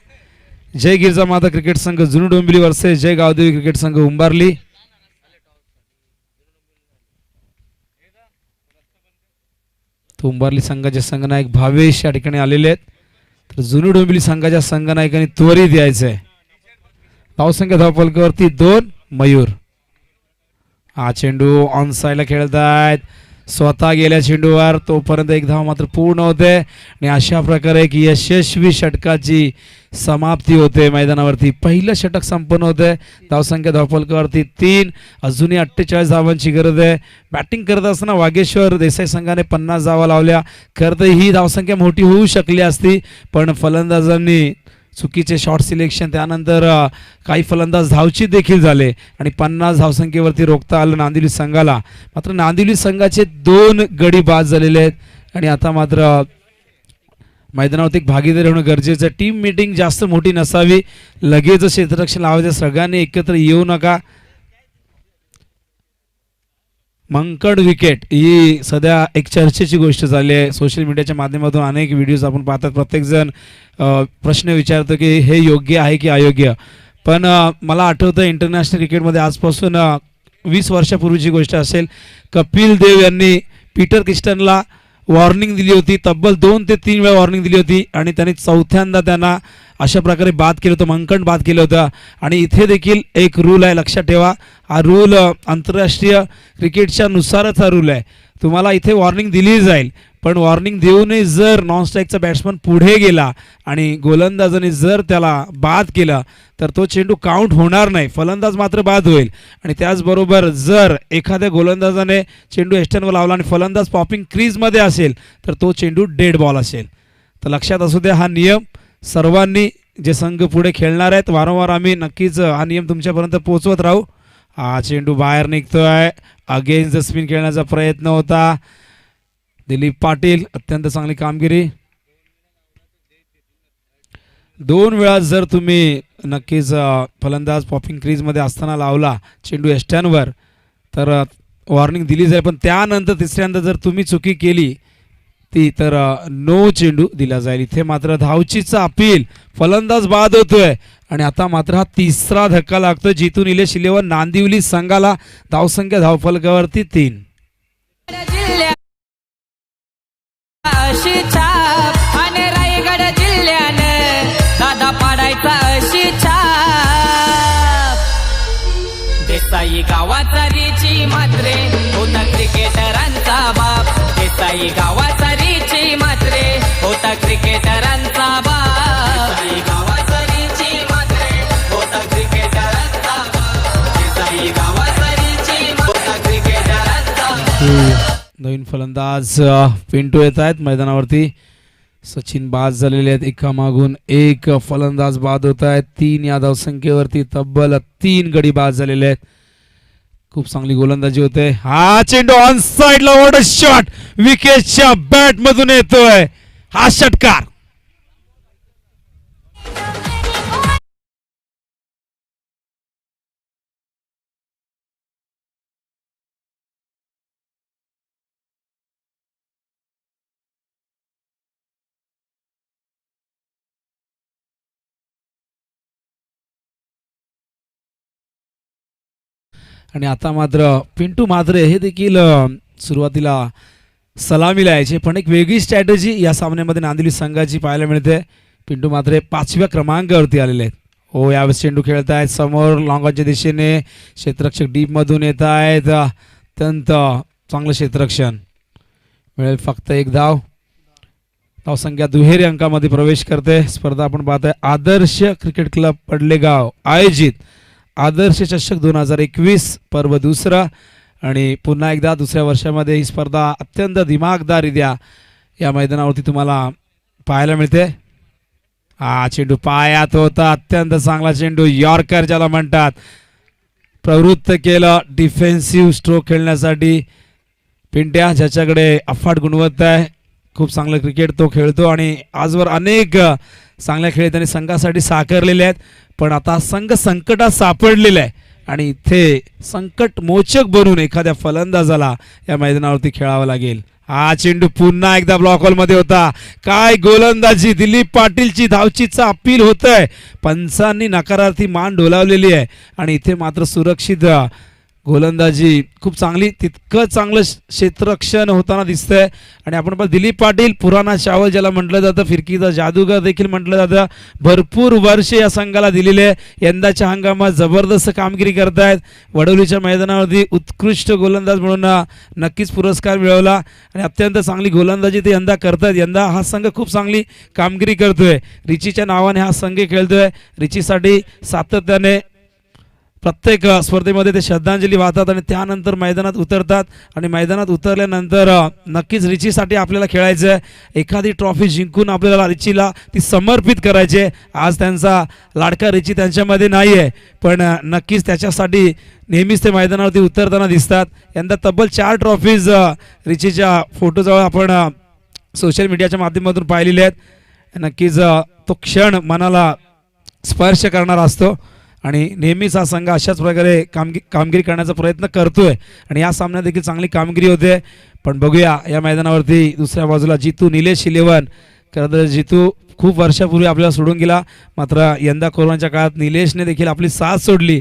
जय गिरजा माता क्रिकेट संघ जुनू डोंबिवली वर्सेस जय गावदेवी क्रिकेट संघ उंबारली. तो उंबारली संघाचे संघनायक भावेश या ठिकाणी आलेले आहेत. तर जुनू डोंबिवली संघाच्या संघनायकांनी त्वरित यायचंय. धावसंख्या धावफलकावरती 2 मयूर. हा चेंडू ऑन साईडला खेळतायत. स्वतः गेल्या चेंडूवर तोपर्यंत 1 धाव मात्र पूर्ण होते आणि अशा प्रकारे एक यशस्वी षटकाची समाप्ती होते मैदानावरती. पहिलं षटक संपन्न होते. धावसंख्या धावफलकावरती 3. अजूनही 48 धावांची गरज आहे. बॅटिंग करत असताना वाघेश्वर देसाई संघाने 50 धावा लावल्या. खरं तर ही धावसंख्या मोठी होऊ शकली असती पण फलंदाजांनी चुकीचे शॉट सिलेक्शन त्यानंतर काही फलंदाज धावचीत देखील झाले आणि 50 धावसंख्येवरती रोखता आलं नांदिवली संघाला. मात्र नांदिवली संघाचे 2 गडी बाद झालेले आहेत आणि आता मात्र मैदानावरती एक भागीदारी होणं गरजेचं आहे. टीम मीटिंग जास्त मोठी नसावी. लगेच क्षेत्ररक्षण लावायचं. सगळ्यांनी एकत्र येऊ नका. मंकड विकेट ही सध्या एक चर्चेची गोष्ट झाली आहे. सोशल मीडियाच्या माध्यमातून अनेक व्हिडिओज आपण पाहतात. प्रत्येकजण प्रश्न विचारतो की हे योग्य आहे की अयोग्य. पण मला आठवतं इंटरनॅशनल क्रिकेटमध्ये आजपासून 20 वर्षापूर्वीची गोष्ट असेल. कपिल देव यांनी पीटर क्रिस्टनला वॉर्निंग दिली होती, तब्बल 2 ते 3 वेळा वॉर्निंग दिली होती आणि त्यांनी चौथ्यांदा त्यांना अशा प्रकारे बाद केलं होतं, मंकन बाद केलं होतं. आणि इथे देखील एक रूल आहे, लक्षात ठेवा. हा रूल आंतरराष्ट्रीय क्रिकेटच्या नुसारच हा रूल आहे. तुम्हाला इथे वॉर्निंग दिली जाईल, पण वॉर्निंग देऊनही जर नॉन स्ट्राईकचा बॅट्समन पुढे गेला आणि गोलंदाजाने जर त्याला बाद केला तर तो चेंडू काउंट होणार नाही, फलंदाज मात्र बाद होईल. आणि त्याचबरोबर जर एखाद्या गोलंदाजाने चेंडू एस्टनवर लावला आणि फलंदाज पॉपिंग क्रीजमध्ये असेल तर तो चेंडू डेड बॉल असेल. तर लक्षात असू द्या हा नियम. सर्वांनी जे संघ पुढे खेळणार आहेत वारंवार आम्ही नक्कीच हा नियम तुमच्यापर्यंत पोहोचवत राहू. हा चेंडू बाहेर निघतोय, अगेन्स्ट द स्पिन खेळण्याचा प्रयत्न होता. दिलीप पाटील अत्यंत चांगली कामगिरी. 2 वेळा जर तुम्ही नक्कीच फलंदाज पॉपिंग क्रीजमध्ये असताना लावला चेंडू एस्टॅनवर तर वॉर्निंग दिली जाईल, पण त्यानंतर तिसऱ्यांदा जर तुम्ही चुकी केली ती तर नो चेंडू दिला जाईल. इथे मात्र धावचीचा अपील, फलंदाज बाद होतोय आणि आता मात्र हा तिसरा धक्का लागतोय. जितू निलेश 11 नांदिवली संघाला. धावसंख्या धावफलकावरती 3. अशी छाप आणि रायगड जिल्ह्यानं दादा पाडायचा अशी छाप. देसाई गावाचा रिची मात्रे होता क्रिकेटरांचा बाप. देसाई गावाचा रिची मात्रे होता क्रिकेटरांचा बाप. देसाई गावाचा रिची मात्रे होता क्रिकेटरांचा बाप. देसाई गावाचा रिची होता क्रिकेटरांचा बाप. नवीन फलंदाज पिंटू येत आहेत मैदानावरती. सचिन बाद झालेले आहेत, एकामागून एक फलंदाज बाद होत आहेत. 3 या धावसंख्येवरती तब्बल 3 गडी बाद झालेले आहेत. खूप चांगली गोलंदाजी होते. हा चेंडू ऑन साइडला, व्हॉट अ शॉट, विकेटच्या बॅट मधून येतोय हा षटकार. आणि आता मात्र पिंटू म्हात्रे हे देखील सुरुवातीला सलामीला यायचे, पण एक वेगळी स्ट्रॅटेजी या सामन्यामध्ये नांदिवली संघाची पाहायला मिळते. पिंटू म्हात्रे 5व्या क्रमांकावरती आलेले आहेत. हो, यावेळेस चेंडू खेळत आहेत समोर लॉंगॉनच्या दिशेने. क्षेत्ररक्षक डीपमधून येत आहेत. अत्यंत चांगलं क्षेत्ररक्षण. मिळेल फक्त 1 धाव. धावसंख्या दुहेरी अंकामध्ये प्रवेश करते. स्पर्धा आपण पाहतोय आदर्श क्रिकेट क्लब पडलेगाव आयोजित आदर्श चषक 2021 पर्व 2. आणि पुन्हा एकदा 2ऱ्या वर्षामध्ये ही स्पर्धा अत्यंत दिमागदाररित्या या मैदानावरती तुम्हाला पाहायला मिळते. हा चेंडू पायात होता, अत्यंत चांगला चेंडू, यॉर्कर ज्याला म्हणतात. प्रवृत्त केलं डिफेन्सिव्ह स्ट्रोक खेळण्यासाठी पिंट्या, ज्याच्याकडे अफाट गुणवत्ता आहे. खूप चांगलं क्रिकेट तो खेळतो आणि आजवर अनेक चांगल्या खेळी त्यांनी संघासाठी साकारलेले आहेत. पण आता संघ संकटात सापडलेला आहे आणि इथे संकट मोचक बनून एखाद्या फलंदाजाला या मैदानावरती खेळावं लागेल. हा चेंडू पुन्हा एकदा ब्लॉक होलमध्ये होता. काय गोलंदाजी, दिलीप पाटीलची धावचीचा अपील होत आहे. पंचांनी नकारार्थी मान डोलावलेली आहे आणि इथे मात्र सुरक्षित गोलंदाजी खूप चांगली, तितकं चांगलं क्षेत्ररक्षण होताना दिसतंय. आणि आपण पण दिलीप पाटील पुराणा चावल ज्याला म्हटलं जातं, फिरकीचा जादूगर देखील म्हटलं जातं. भरपूर वर्षे या संघाला दिलेले. यंदाच्या हंगामात जबरदस्त कामगिरी करतायत. वडोलीच्या मैदानावरती उत्कृष्ट गोलंदाज म्हणून नक्कीच पुरस्कार मिळवला आणि अत्यंत चांगली गोलंदाजी ते यंदा करतायत. यंदा हा संघ खूप चांगली कामगिरी करतोय. रिचीच्या नावाने हा संघ खेळतोय. रिचीसाठी सातत्याने प्रत्येक स्पर्धेमध्ये ते श्रद्धांजली वाहतात आणि त्यानंतर मैदानात उतरतात. आणि मैदानात उतरल्यानंतर नक्कीच रिचीसाठी आपल्याला खेळायचं आहे. एखादी ट्रॉफी जिंकून आपल्याला रिचीला ती समर्पित करायची आहे. आज त्यांचा लाडका रिची त्यांच्यामध्ये नाही आहे, पण नक्कीच त्याच्यासाठी नेहमीच ते मैदानावरती उतरताना दिसतात. यंदा तब्बल 4 ट्रॉफीज रिचीच्या फोटोजवळ आपण सोशल मीडियाच्या माध्यमातून पाहिलेले आहेत. नक्कीच तो क्षण मनाला स्पर्श करणारा असतो आणि नेहमीच हा संघ अशाच प्रकारे कामगिरी करण्याचा प्रयत्न करतोय आणि या सामन्यात देखील चांगली कामगिरी होते. पण बघूया या मैदानावरती दुसऱ्या बाजूला जितू निलेश 11. खरं तर जितू खूप वर्षापूर्वी आपल्याला सोडून गेला, मात्र यंदा कोरोनाच्या काळात निलेशने देखील आपली साथ सोडली.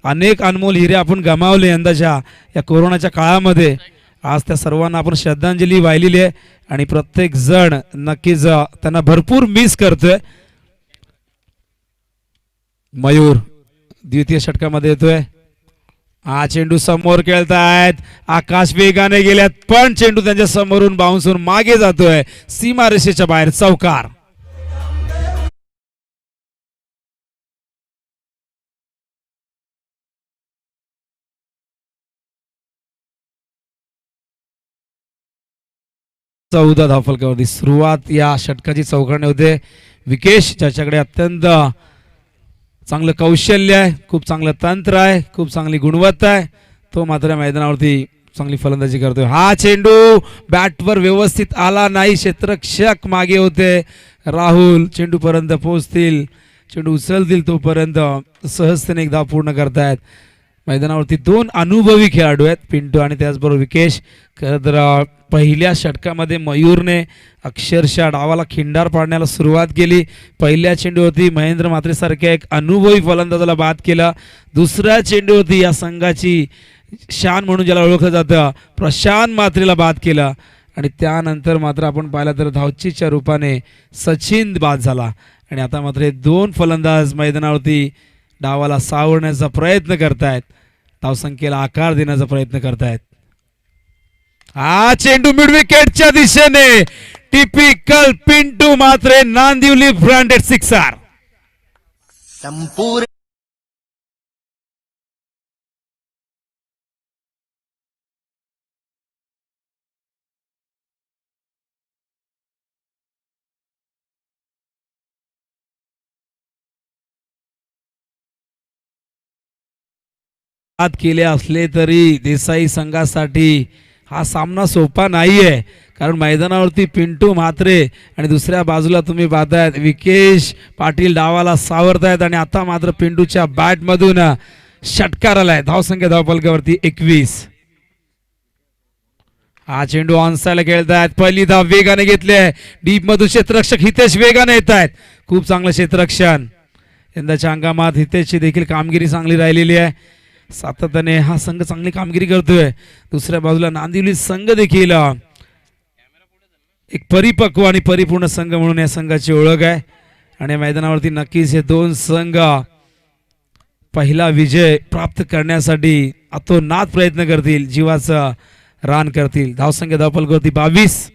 अनेक अनमोल हिरे आपण गमावले यंदाच्या या कोरोनाच्या काळामध्ये आज त्या सर्वांना आपण श्रद्धांजली वाहिलेली आहे आणि प्रत्येक जण नक्कीच त्यांना भरपूर मिस करतोय. मयूर द्वितीय षटकामध्ये येतोय. हा चेंडू समोर खेळतायत. आकाश वेगाने गेल्यात पण चेंडू त्यांच्या समोरून बाउन्स होऊन मागे जातोय सीमारेषेच्या बाहेर. चौकार. चौदा धावफलकावरती सुरुवात या षटकाची चौकारणे होते. विकेश ज्याच्याकडे अत्यंत चांगलं कौशल्य आहे, खूप चांगलं तंत्र आहे, खूप चांगली गुणवत्ता आहे, तो मात्र मैदानावरती चांगली फलंदाजी करतोय. हा चेंडू बॅटवर व्यवस्थित आला नाही. क्षेत्ररक्षक मागे होते. राहुल चेंडू पर्यंत पोहोचतील, चेंडू उचलतील तोपर्यंत सहजतेने एक धाव पूर्ण करतायत. मैदानावरती दोन अनुभवी खेळाडू आहेत, पिंटू आणि त्याचबरोबर विकेश. खरं तर पहिल्या षटकामध्ये मयूरने अक्षरशः डावाला खिंडार पाडण्याला सुरुवात केली. पहिल्या चेंडूवरती महेंद्र म्हात्रेसारख्या एक अनुभवी फलंदाजाला बाद केला. दुसऱ्या चेंडूवरती या संघाची शान म्हणून ज्याला ओळखलं जातं प्रशांत म्हात्रेला बाद केला आणि त्यानंतर मात्र आपण पाहिलं तर धावचीच्या रूपाने सचिन बाद झाला. आणि आता मात्र हे दोन फलंदाज मैदानावरती डावाला सावरण्याचा प्रयत्न करतायत, धावसंख्येला आकार देण्याचा प्रयत्न करतायत. हा चेंडू मिड विकेटच्या दिशेने. टिपिकल पिंटू मात्रे नांदिवली ब्रँडेड सिक्सर. संपूर्ण केले असले तरी देसाई संघासाठी हा सामना सोपा नाहीये. कारण मैदानावरती पिंटू म्हात्रे आणि दुसऱ्या बाजूला तुम्ही पाहतायत विकेश पाटील डावाला सावरतायत आणि आता मात्र पिंटूच्या बॅटमधून षटकार आलाय. धावसंख्या धावफलकावरती 21. हा चेंडू ऑनसाइडला खेळतायत. पहिली धाव वेगाने घेतली आहे. डीप मधून क्षेत्ररक्षक हितेश वेगाने येत आहेत. खूप चांगलं क्षेत्ररक्षण यंदाच्या हंगामात हितेशची देखील कामगिरी चांगली राहिलेली आहे. सातत्याने हा संघ चांगली कामगिरी करतोय. दुसऱ्या बाजूला नांदिवली संघ देखील एक परिपक्व आणि परिपूर्ण संघ म्हणून या संघाची ओळख आहे. आणि मैदानावरती नक्कीच हे दोन संघ पहिला विजय प्राप्त करण्यासाठी अतोनात प्रयत्न करतील, जीवाचं रान करतील. धावसंख्या धावफलकावरती 22.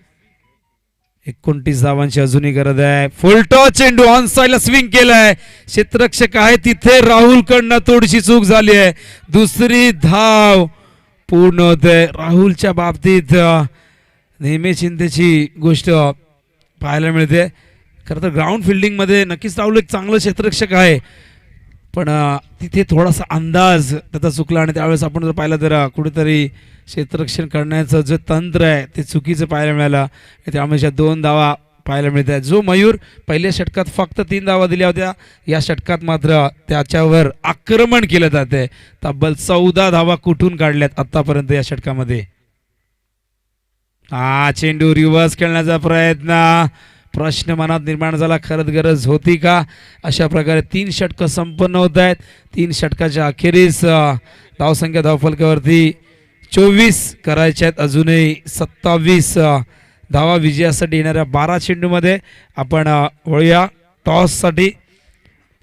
29 धावांची अजूनही गरज आहे. फुलटॉस चेंडू ऑन साइडला स्विंग केलाय. क्षेत्ररक्षक आहे तिथे राहुल कडनं थोडीशी चूक झाली आहे. दुसरी धाव पूर्ण होते. राहुलच्या बाबतीत नेहमी चिंतेची गोष्ट पाहायला मिळते. खरं तर ग्राउंड फिल्डिंग मध्ये नक्कीच राहुल एक चांगलं क्षेत्ररक्षक आहे, पण तिथे थोडासा अंदाज त्याचा चुकला आणि त्यावेळेस आपण जर पाहिलं तर कुठेतरी क्षेत्ररक्षण करण्याचं जे तंत्र आहे ते चुकीचं पाहायला मिळालं. त्यामुळे 2 धावा पाहायला मिळत आहेत. जो मयूर पहिल्या षटकात फक्त 3 धावा दिल्या होत्या, या षटकात मात्र त्याच्यावर आक्रमण केलं जाते. तब्बल 14 धावा कुठून काढल्यात आतापर्यंत या षटकामध्ये. हा चेंडू रिव्हर्स खेळण्याचा प्रयत्न. प्रश्न मनात निर्माण झाला, खरंच गरज होती का? अशा प्रकारे 3 षटकं संपन्न होत आहेत. 3 षटकाच्या अखेरीस धावसंख्या धावफलकावरती 24 करायच्या आहेत. अजूनही 27 धावा विजयासाठी येणाऱ्या 12 चेंडूमध्ये आपण वळूया टॉससाठी.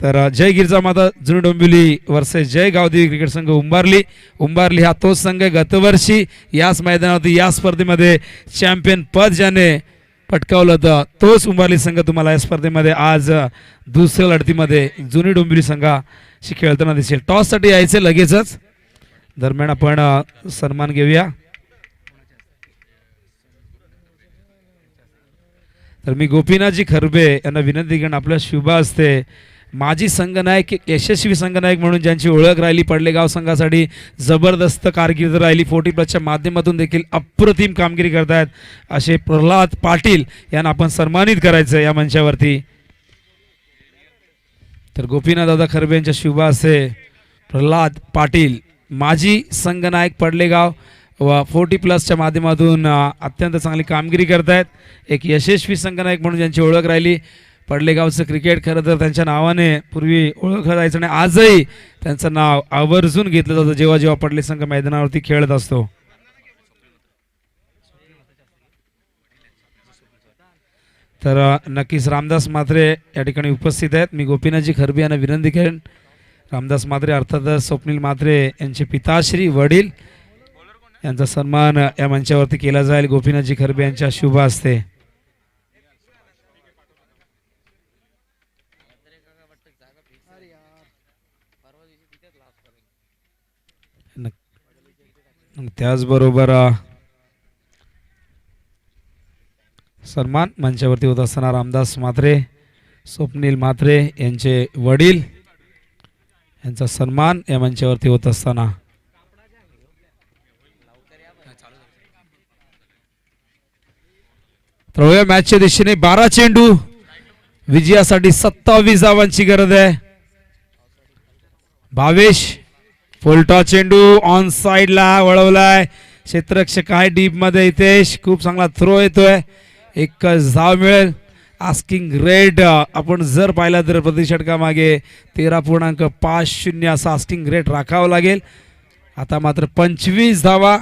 तर जय गिरजा माता जुनी डोंबिवली वर्सेस जय गावदेवी क्रिकेट संघ उंबारली हा तोच संघ गतवर्षी याच मैदानावरती या स्पर्धेमध्ये चॅम्पियन पद ज्याने पटकावलं होतं तोच उंबारली संघ तुम्हाला या स्पर्धेमध्ये आज दुसऱ्या लढतीमध्ये जुनी डोंबिवली संघाशी खेळताना दिसेल. टॉससाठी यायचे लगेचच. दरम्यान आपण सन्मान घेऊया. तर मी गोपीनाथजी खरबे यांना विनंती करेन आपल्या शुभ असते माजी संघनायक यशस्वी संघनायक म्हणून ज्यांची ओळख राहिली पडलेगाव संघासाठी जबरदस्त कारकीर्द राहिली. 40+ माध्यमातून देखील अप्रतिम कामगिरी करतायत असे प्रल्हाद पाटील यांना आपण सन्मानित करायचं या मंचावरती. तर गोपीनाथ दादा खरबे यांच्या शुभ असते प्रल्हाद पाटील माजी संघनायक पडलेगाव व 40+ माध्यमातून अत्यंत चांगली कामगिरी करतायत. एक यशस्वी संघनायक म्हणून ज्यांची ओळख राहिली. पडलेगावचं क्रिकेट खरं तर त्यांच्या नावाने पूर्वी ओळखलं जायचं आणि आजही त्यांचं नाव आवर्जून घेतलं जातं जेव्हा जेव्हा पडले संघ मैदानावरती खेळत असतो. तर नक्कीच रामदास म्हात्रे या ठिकाणी उपस्थित आहेत. मी गोपीनाथजी खरबी यांना विनंती करेन, रामदास म्हात्रे अर्थातच स्वप्नील म्हात्रे यांचे पिताश्री वडील यांचा सन्मान या मंचावरती केला जाईल गोपीनाथजी खरबे यांच्या शुभ हस्ते. त्याचबरोबर सन्मान मंचावरती होत असताना रामदास म्हात्रे स्वप्नील म्हात्रे यांचे वडील यांचा सन्मान या मंचावरती होत असताना तर मॅचच्या दिशेने 12 चेंडू, विजयासाठी 27 धावांची गरज आहे. भावेश फुलटॉ चेंडू ऑन साइडला वळवलाय, क्षेत्ररक्षक आहे डीप मध्ये. हितेश खूप चांगला थ्रो येतोय, एकच धाव मिळेल. आस्किंग रेट आपण जर पाहिला तर प्रति षटकामागे 13.50 असा आस्किंग रेट राखावा लागेल. आता मात्र 25 धावा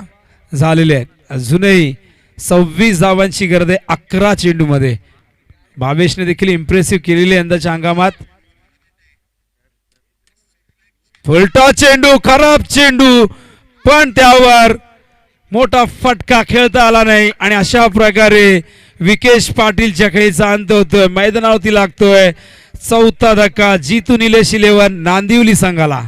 झालेल्या आहेत. अजूनही 26 धावांची गरज आहे 11 चेंडू मध्ये. भावेशने देखील इम्प्रेसिव्ह केलेली यंदाच्या हंगामात. फुलटॉ चेंडू, खराब चेंडू, पण त्यावर मोठा फटका खेळता आला नाही आणि अशा प्रकारे विकेश पाटीलच्या खेळीचा अंत होतोय. मैदानावरती लागतोय 4था धक्का. जीतू निलेश 11 नांदिवली संघाला.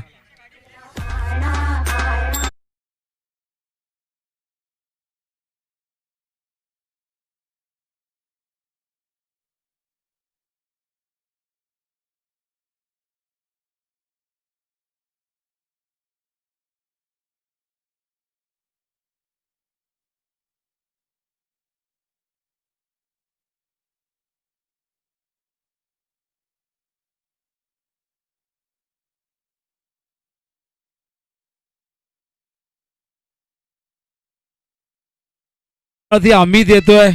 अमित येतोय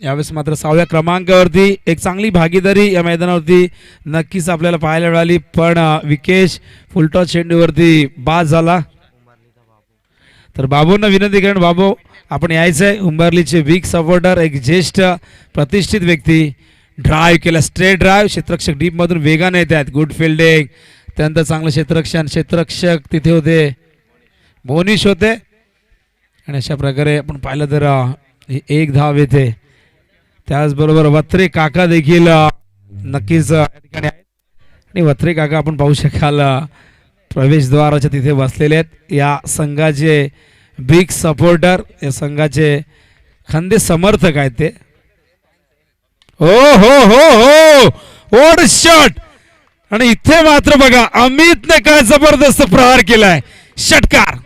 यावेळेस मात्र 6व्या क्रमांकावरती. एक चांगली भागीदारी या मैदानावरती नक्कीच आपल्याला पाहायला मिळाली, पण विकेश फुलटॉ चेंडूवरती बाद झाला. तर बाबूंना विनंती करेन, बाबू आपण यायचंय. उंबरलीचे बिग सपोर्टर, एक ज्येष्ठ प्रतिष्ठित व्यक्ती. ड्राईव्ह केला, स्ट्रेट ड्राईव्ह. क्षेत्ररक्षक डीप मधून वेगाने येत आहेत. गुड फिल्डिंग, त्यानंतर चांगलं क्षेत्ररक्षक तिथे होते, मोनिश होते. आणि अशा प्रकारे आपण पाहिलं तर एक धाव येते. त्याचबरोबर वत्रे काका देखील नक्कीच या ठिकाणी आहेत. आणि वत्रे काका आपण पाहू शकाल प्रवेशद्वाराच्या तिथे बसलेले आहेत. या संघाचे बिग सपोर्टर, या संघाचे खंदे समर्थक आहेत ते. हो हो हो हो, व्हॉट अ शॉट. आणि इथे मात्र बघा अमितने काय जबरदस्त प्रहार केलाय, षटकार.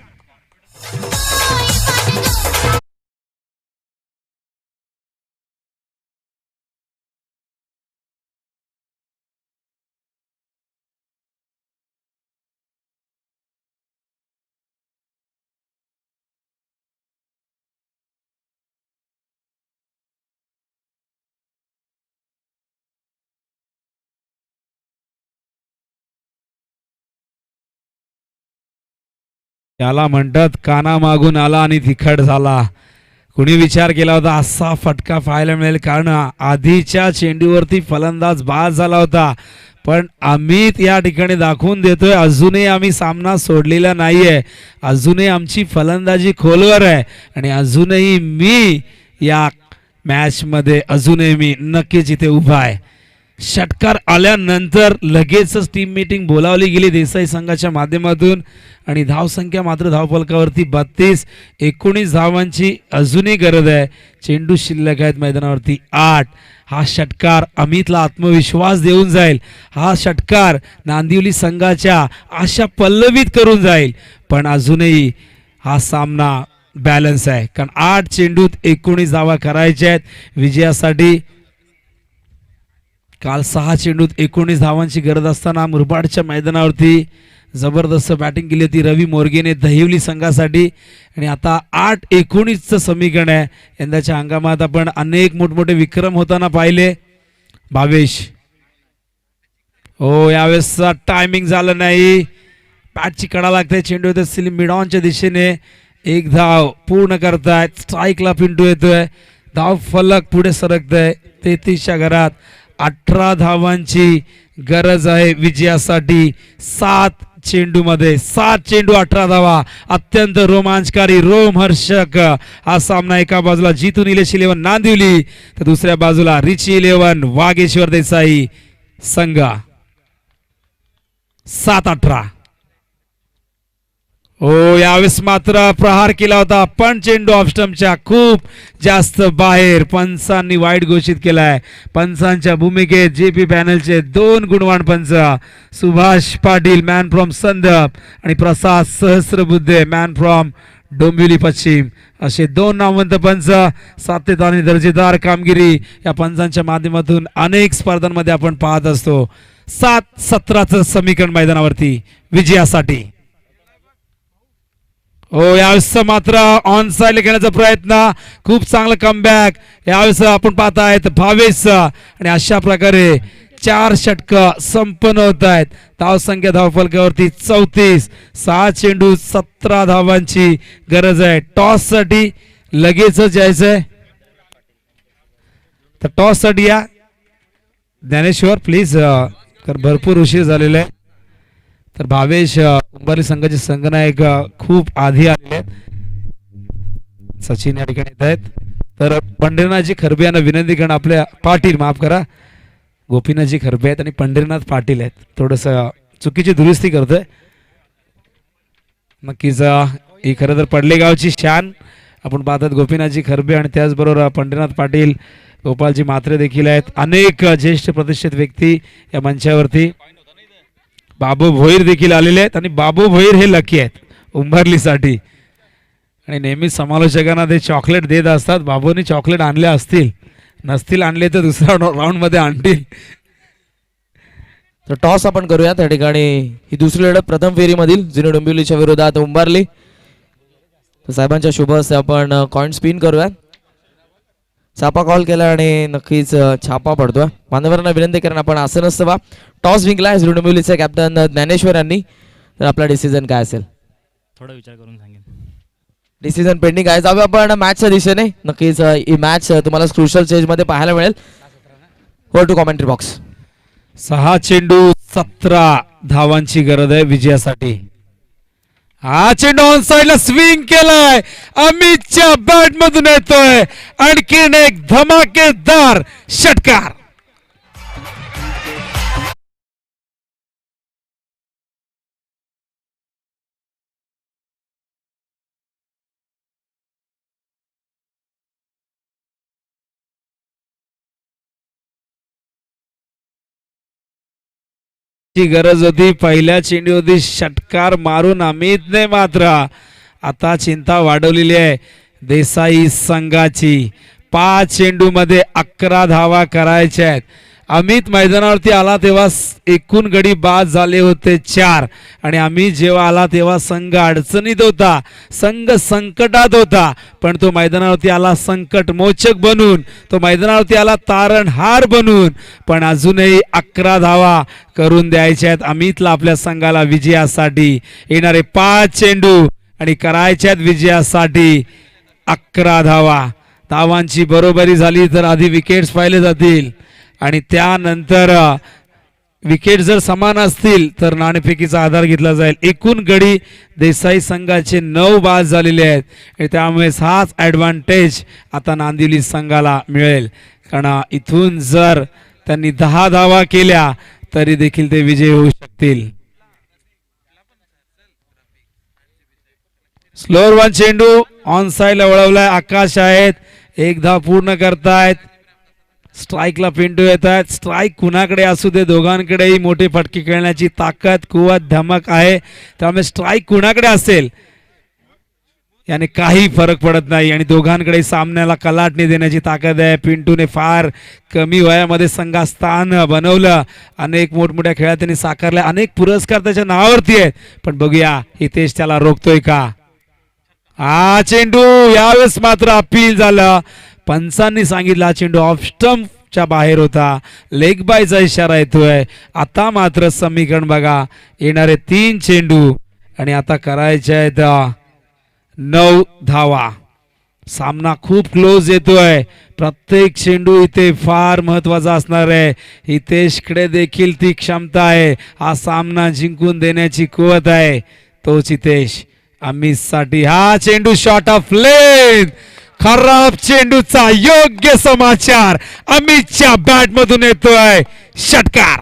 याला म्हणतात काना मागून आला आणि तिखट झाला. कुणी विचार केला होता असा फटका पाहायला मिळेल, कारण आधीच्या चेंडूवरती फलंदाज बाद झाला होता. पण अमित या ठिकाणी दाखवून देतोय अजूनही आम्ही सामना सोडलेला नाहीये, अजूनही आमची फलंदाजी खोलवर आहे आणि अजूनही मी या मॅच मध्ये अजूनही मी नक्कीच इथे उभा आहे. षटकार आल्यानंतर लगेचच टीम मीटिंग बोलावली गेली देसाई संघाच्या माध्यमातून आणि धावसंख्या मात्र धावफलकावरती 32. 19 धावांची अजूनही गरज आहे. चेंडू शिल्लक आहेत मैदानावरती 8. हा षटकार अमितला आत्मविश्वास देऊन जाईल. हा षटकार नांदिवली संघाच्या आशा पल्लवित करून जाईल. पण अजूनही हा सामना बॅलन्स आहे, कारण 8 चेंडूत 19 धावा करायच्या आहेत विजयासाठी. काल 6 चेंडूत 19 धावांची गरज असताना मुरबाडच्या मैदानावरती जबरदस्त बॅटिंग केली होती रवी मोर्गेने दहिवली संघासाठी. आणि आता 8-19चं समीकरण आहे. यंदाच्या हंगामात आपण अनेक मोठमोठे विक्रम होताना पाहिले. भावेश हो, यावेळेस टायमिंग झालं नाही, बॅटची कडा लागते. चेंडू येतो मिड ऑनच्या दिशेने, एक धाव पूर्ण करतायत. स्ट्राईकला पिंटू येतोय. धाव फलक पुढे सरकतंय 33च्या घरात 18 धावांची गरज आहे विजयासाठी. 7 चेंडूमध्ये 7 चेंडू 18 धावा. अत्यंत रोमांचकारी रोमहर्षक हा सामना. एका बाजूला जितू निलेश 11 नांदिवली तर दुसऱ्या बाजूला रिची 11 वागेश्वर देसाई संघ. 7-18. हो यावेळेस मात्र प्रहार केला होता पण चेंडू ऑफस्टम्पच्या खूप जास्त बाहेर. पंचांनी वाईट घोषित केलाय. पंचांच्या भूमिकेत जेपी पॅनलचे 2 गुणवान पंच सुभाष पाटील मॅन फ्रॉम संदप आणि प्रसाद सहस्रबुद्धे मॅन फ्रॉम डोंबिवली पश्चिम असे 2 नामवंत पंच. सातत्याने आणि दर्जेदार कामगिरी या पंचांच्या माध्यमातून अनेक स्पर्धांमध्ये आपण पाहत असतो. 7-17चं समीकरण मैदानावरती विजयासाठी. हो यावेळेस मात्र ऑन साइड खेळण्याचा प्रयत्न. खूप चांगला कमबॅक यावेळेस आपण पाहत आहेत भावेश. आणि अशा प्रकारे 4 षटक संपन्न होत आहेत. धावसंख्या धावफलकावरती 34. 6 चेंडू 17 धावांची गरज आहे. टॉस साठी लगेचच यायचंय तर टॉस साठी या ज्ञानेश्वर प्लीज. भरपूर उशीर झालेला आहे. तर भावेश उंबरली संघाचे संघनायक खूप आधी आलेले आहेत. सचिन या ठिकाणी येत आहेत. तर पंढरीनाथजी खरबे यांना विनंती करणं आपल्या पाटील माफ करा गोपीनाथजी खरबे आहेत आणि पंढरीनाथ पाटील आहेत. थोडस चुकीची दुरुस्ती करतोय. नक्कीच ही खरं तर पडले गावची शान आपण पाहतात गोपीनाथजी खरबे आणि त्याचबरोबर पंढरीनाथ पाटील गोपालजी मात्रे देखील आहेत. अनेक ज्येष्ठ प्रतिष्ठित व्यक्ती या मंचावरती. बाबू भोईर देखील आलेले आहेत आणि बाबू भोईर हे लकी आहेत उंबरलीसाठी आणि नेहमी समालोचकांना ते चॉकलेट देत असतात. बाबूंनी चॉकलेट आणले असतील नसतील आणले तर दुसऱ्या राऊंड मध्ये आणतील. तर टॉस आपण करूया त्या ठिकाणी. ही दुसरी लढत प्रथम फेरीमधील जुनी डोंबिवलीच्या विरोधात उंबरली. तर साहेबांच्या शुभ हस्ते आपण कॉइन स्पिन करूया. छापा कॉल केला आणि नक्कीच छापा पडतोय. मान्यवरांना विनंती करणं आपण असं नसतं बा. टॉस जिंकला जुनी डोंबिवलीचे कॅप्टन ज्ञानेश्वर यांनी. तर आपला डिसिजन काय असेल थोडा विचार करून सांगेन. डिसिजन पेंडिंग आहे. जाऊया आपण मॅचच्या दिशेने. नक्कीच ही मॅच तुम्हाला क्रुशियल स्टेज मध्ये पाहायला मिळेल. वर टू कॉमेंट्री बॉक्स. 6 चेंडू 17 धावांची गरज आहे विजयासाठी. हा चेंडू ऑन साइडला स्विंग केलाय. अमितच्या बॅट मधून येतोय आणखीन एक धमाकेदार षटकार. गरज होती. पहिल्या चेंडूवरती षटकार मारून अमितने मात्र आता चिंता वाढवलेली आहे देसाई संघाची. 5 चेंडू मध्ये 11 धावा करायच्या आहेत. अमित मैदानावरती आला तेव्हा एकूण गडी बाद झाले होते 4 आणि अमित जेव्हा आला तेव्हा संघ अडचणीत होता. संघ संकटात होता पण तो मैदानावरती आला संकट मोचक बनून. तो मैदानावरती आला तारणहार बनून. पण अजूनही 11 धावा करून द्यायच्या आहेत अमितला आपल्या संघाला विजयासाठी. येणारे 5 चेंडू आणि करायच्यात विजयासाठी 11 धावा. धावांची बरोबरी झाली तर आधी विकेट्स पाहिले जातील आणि त्यानंतर विकेट जर समान असतील तर नाणेफेकीचा आधार घेतला जाईल. एकूण गडी देसाई संघाचे 9 बाद झालेले आहेत आणि त्यामुळे हाच ॲडव्हान्टेज आता नांदिवली संघाला मिळेल. कारण इथून जर त्यांनी 10 धावा केल्या तरी देखील ते विजयी होऊ शकतील. स्लोअर 1 चेंडू ऑन साइडला वळवलाय. आकाश आहेत 1 धाव पूर्ण करतायत. स्ट्राईकला पिंटू येत आहेत. स्ट्राईक कुणाकडे असू दे दोघांकडेही मोठे फटके खेळण्याची ताकद कुवत धमक आहे. त्यामुळे स्ट्राईक कुणाकडे असेल याने काही फरक पडत नाही आणि दोघांकडे सामन्याला कलाटणी देण्याची ताकद आहे. पिंटूने फार कमी वयामध्ये संघात स्थान बनवलं. अनेक मोठमोठ्या खेळात त्यांनी साकारल्या. अनेक पुरस्कार त्याच्या नावावरती आहेत. पण बघूया हितेश त्याला रोखतोय का. हा चेंडू यावेळेस मात्र अपील झालं. पंचांनी सांगितलं हा चेंडू ऑफ स्टंपच्या बाहेर होता. लेग बायचा इशारा येतोय. आता मात्र समीकरण बघा. येणारे 3 चेंडू आणि आता करायचे आहेत 9 धावा. सामना खूप क्लोज येतोय. प्रत्येक चेंडू इथे फार महत्वाचा असणार आहे. हितेशकडे देखील ती क्षमता आहे. हा सामना जिंकून देण्याची कुवत आहे. तोच हितेश. अमितसाठी हा चेंडू शॉट ऑफ लेन. खराब चेंडूचा योग्य समाचार अमितच्या बॅट मधून येतोय. षटकार.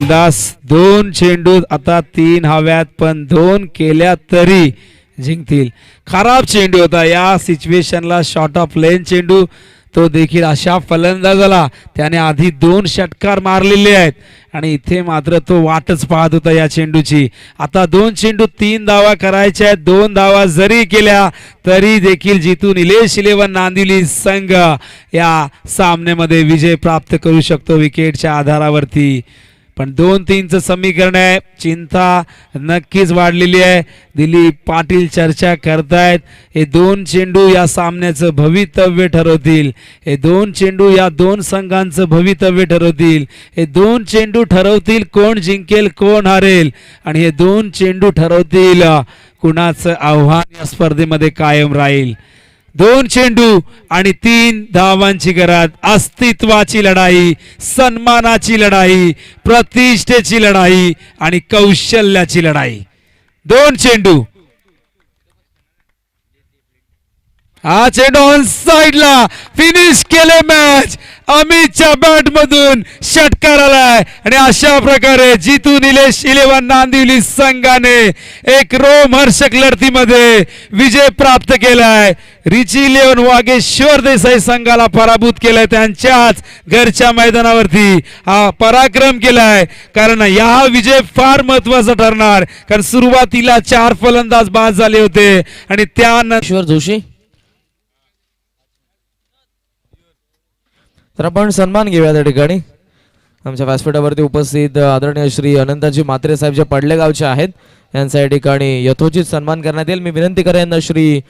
दोन चेंडू आता 3 हव्यात, पण 2 केल्या तरी जिंकतील. खराब चेंडू होता या सिच्युएशनला. शॉट ऑफ लेन चेंडू. तो देखील अशा फलंदाजाला त्याने आधी 2 षटकार मारलेले आहेत आणि इथे मात्र तो वाटच पाहत होता या चेंडूची. आता 2 चेंडू 3 धावा करायच्या आहेत. 2 धावा जरी केल्या तरी देखील जिथून निलेश 11 नांदिवली संघ या सामन्यामध्ये विजय प्राप्त करू शकतो विकेटच्या आधारावरती. पण 2-3चं समीकरण आहे. चिंता नक्कीच वाढलेली आहे. दिलीप पाटील चर्चा करतायत. हे 2 चेंडू या सामन्याचं भवितव्य ठरवतील. हे 2 चेंडू या 2 संघांचं भवितव्य ठरवतील. हे 2 चेंडू ठरवतील कोण जिंकेल कोण हारेल आणि हे 2 चेंडू ठरवतील कुणाचं आव्हान या स्पर्धेमध्ये कायम राहील. 2 चेंडू आणि 3 धावांची गरज. अस्तित्वाची लढाई, सन्मानाची लढाई, प्रतिष्ठेची लढाई आणि कौशल्याची लढाई. 2 चेंडू. हा चेंडू ऑन साइडला फिनिश केले मॅच. अमितच्या बॅट मधून षटकार आलाय आणि अशा प्रकारे जितू निलेश 11 नांदिवली संघाने एक रोमहर्षक लढतीमध्ये विजय प्राप्त केलाय. रिची 11 वागेश्वर देसाई संघाला पराभूत केलाय. त्यांच्याच घरच्या मैदानावरती हा पराक्रम केलाय. कारण या विजय फार महत्वाचा ठरणार. कारण सुरुवातीला 4 फलंदाज बाद झाले होते आणि त्यानंतर ईश्वर जोशी. तर आपण सन्मान घेऊया त्या ठिकाणी. आमच्या व्यासपीठावरती उपस्थित आदरणीय श्री अनंताजी म्हात्रे साहेब जे पडले गावचे आहेत यांचा या ठिकाणी यथोचित सन्मान करण्यात येईल. मी विनंती करेन श्री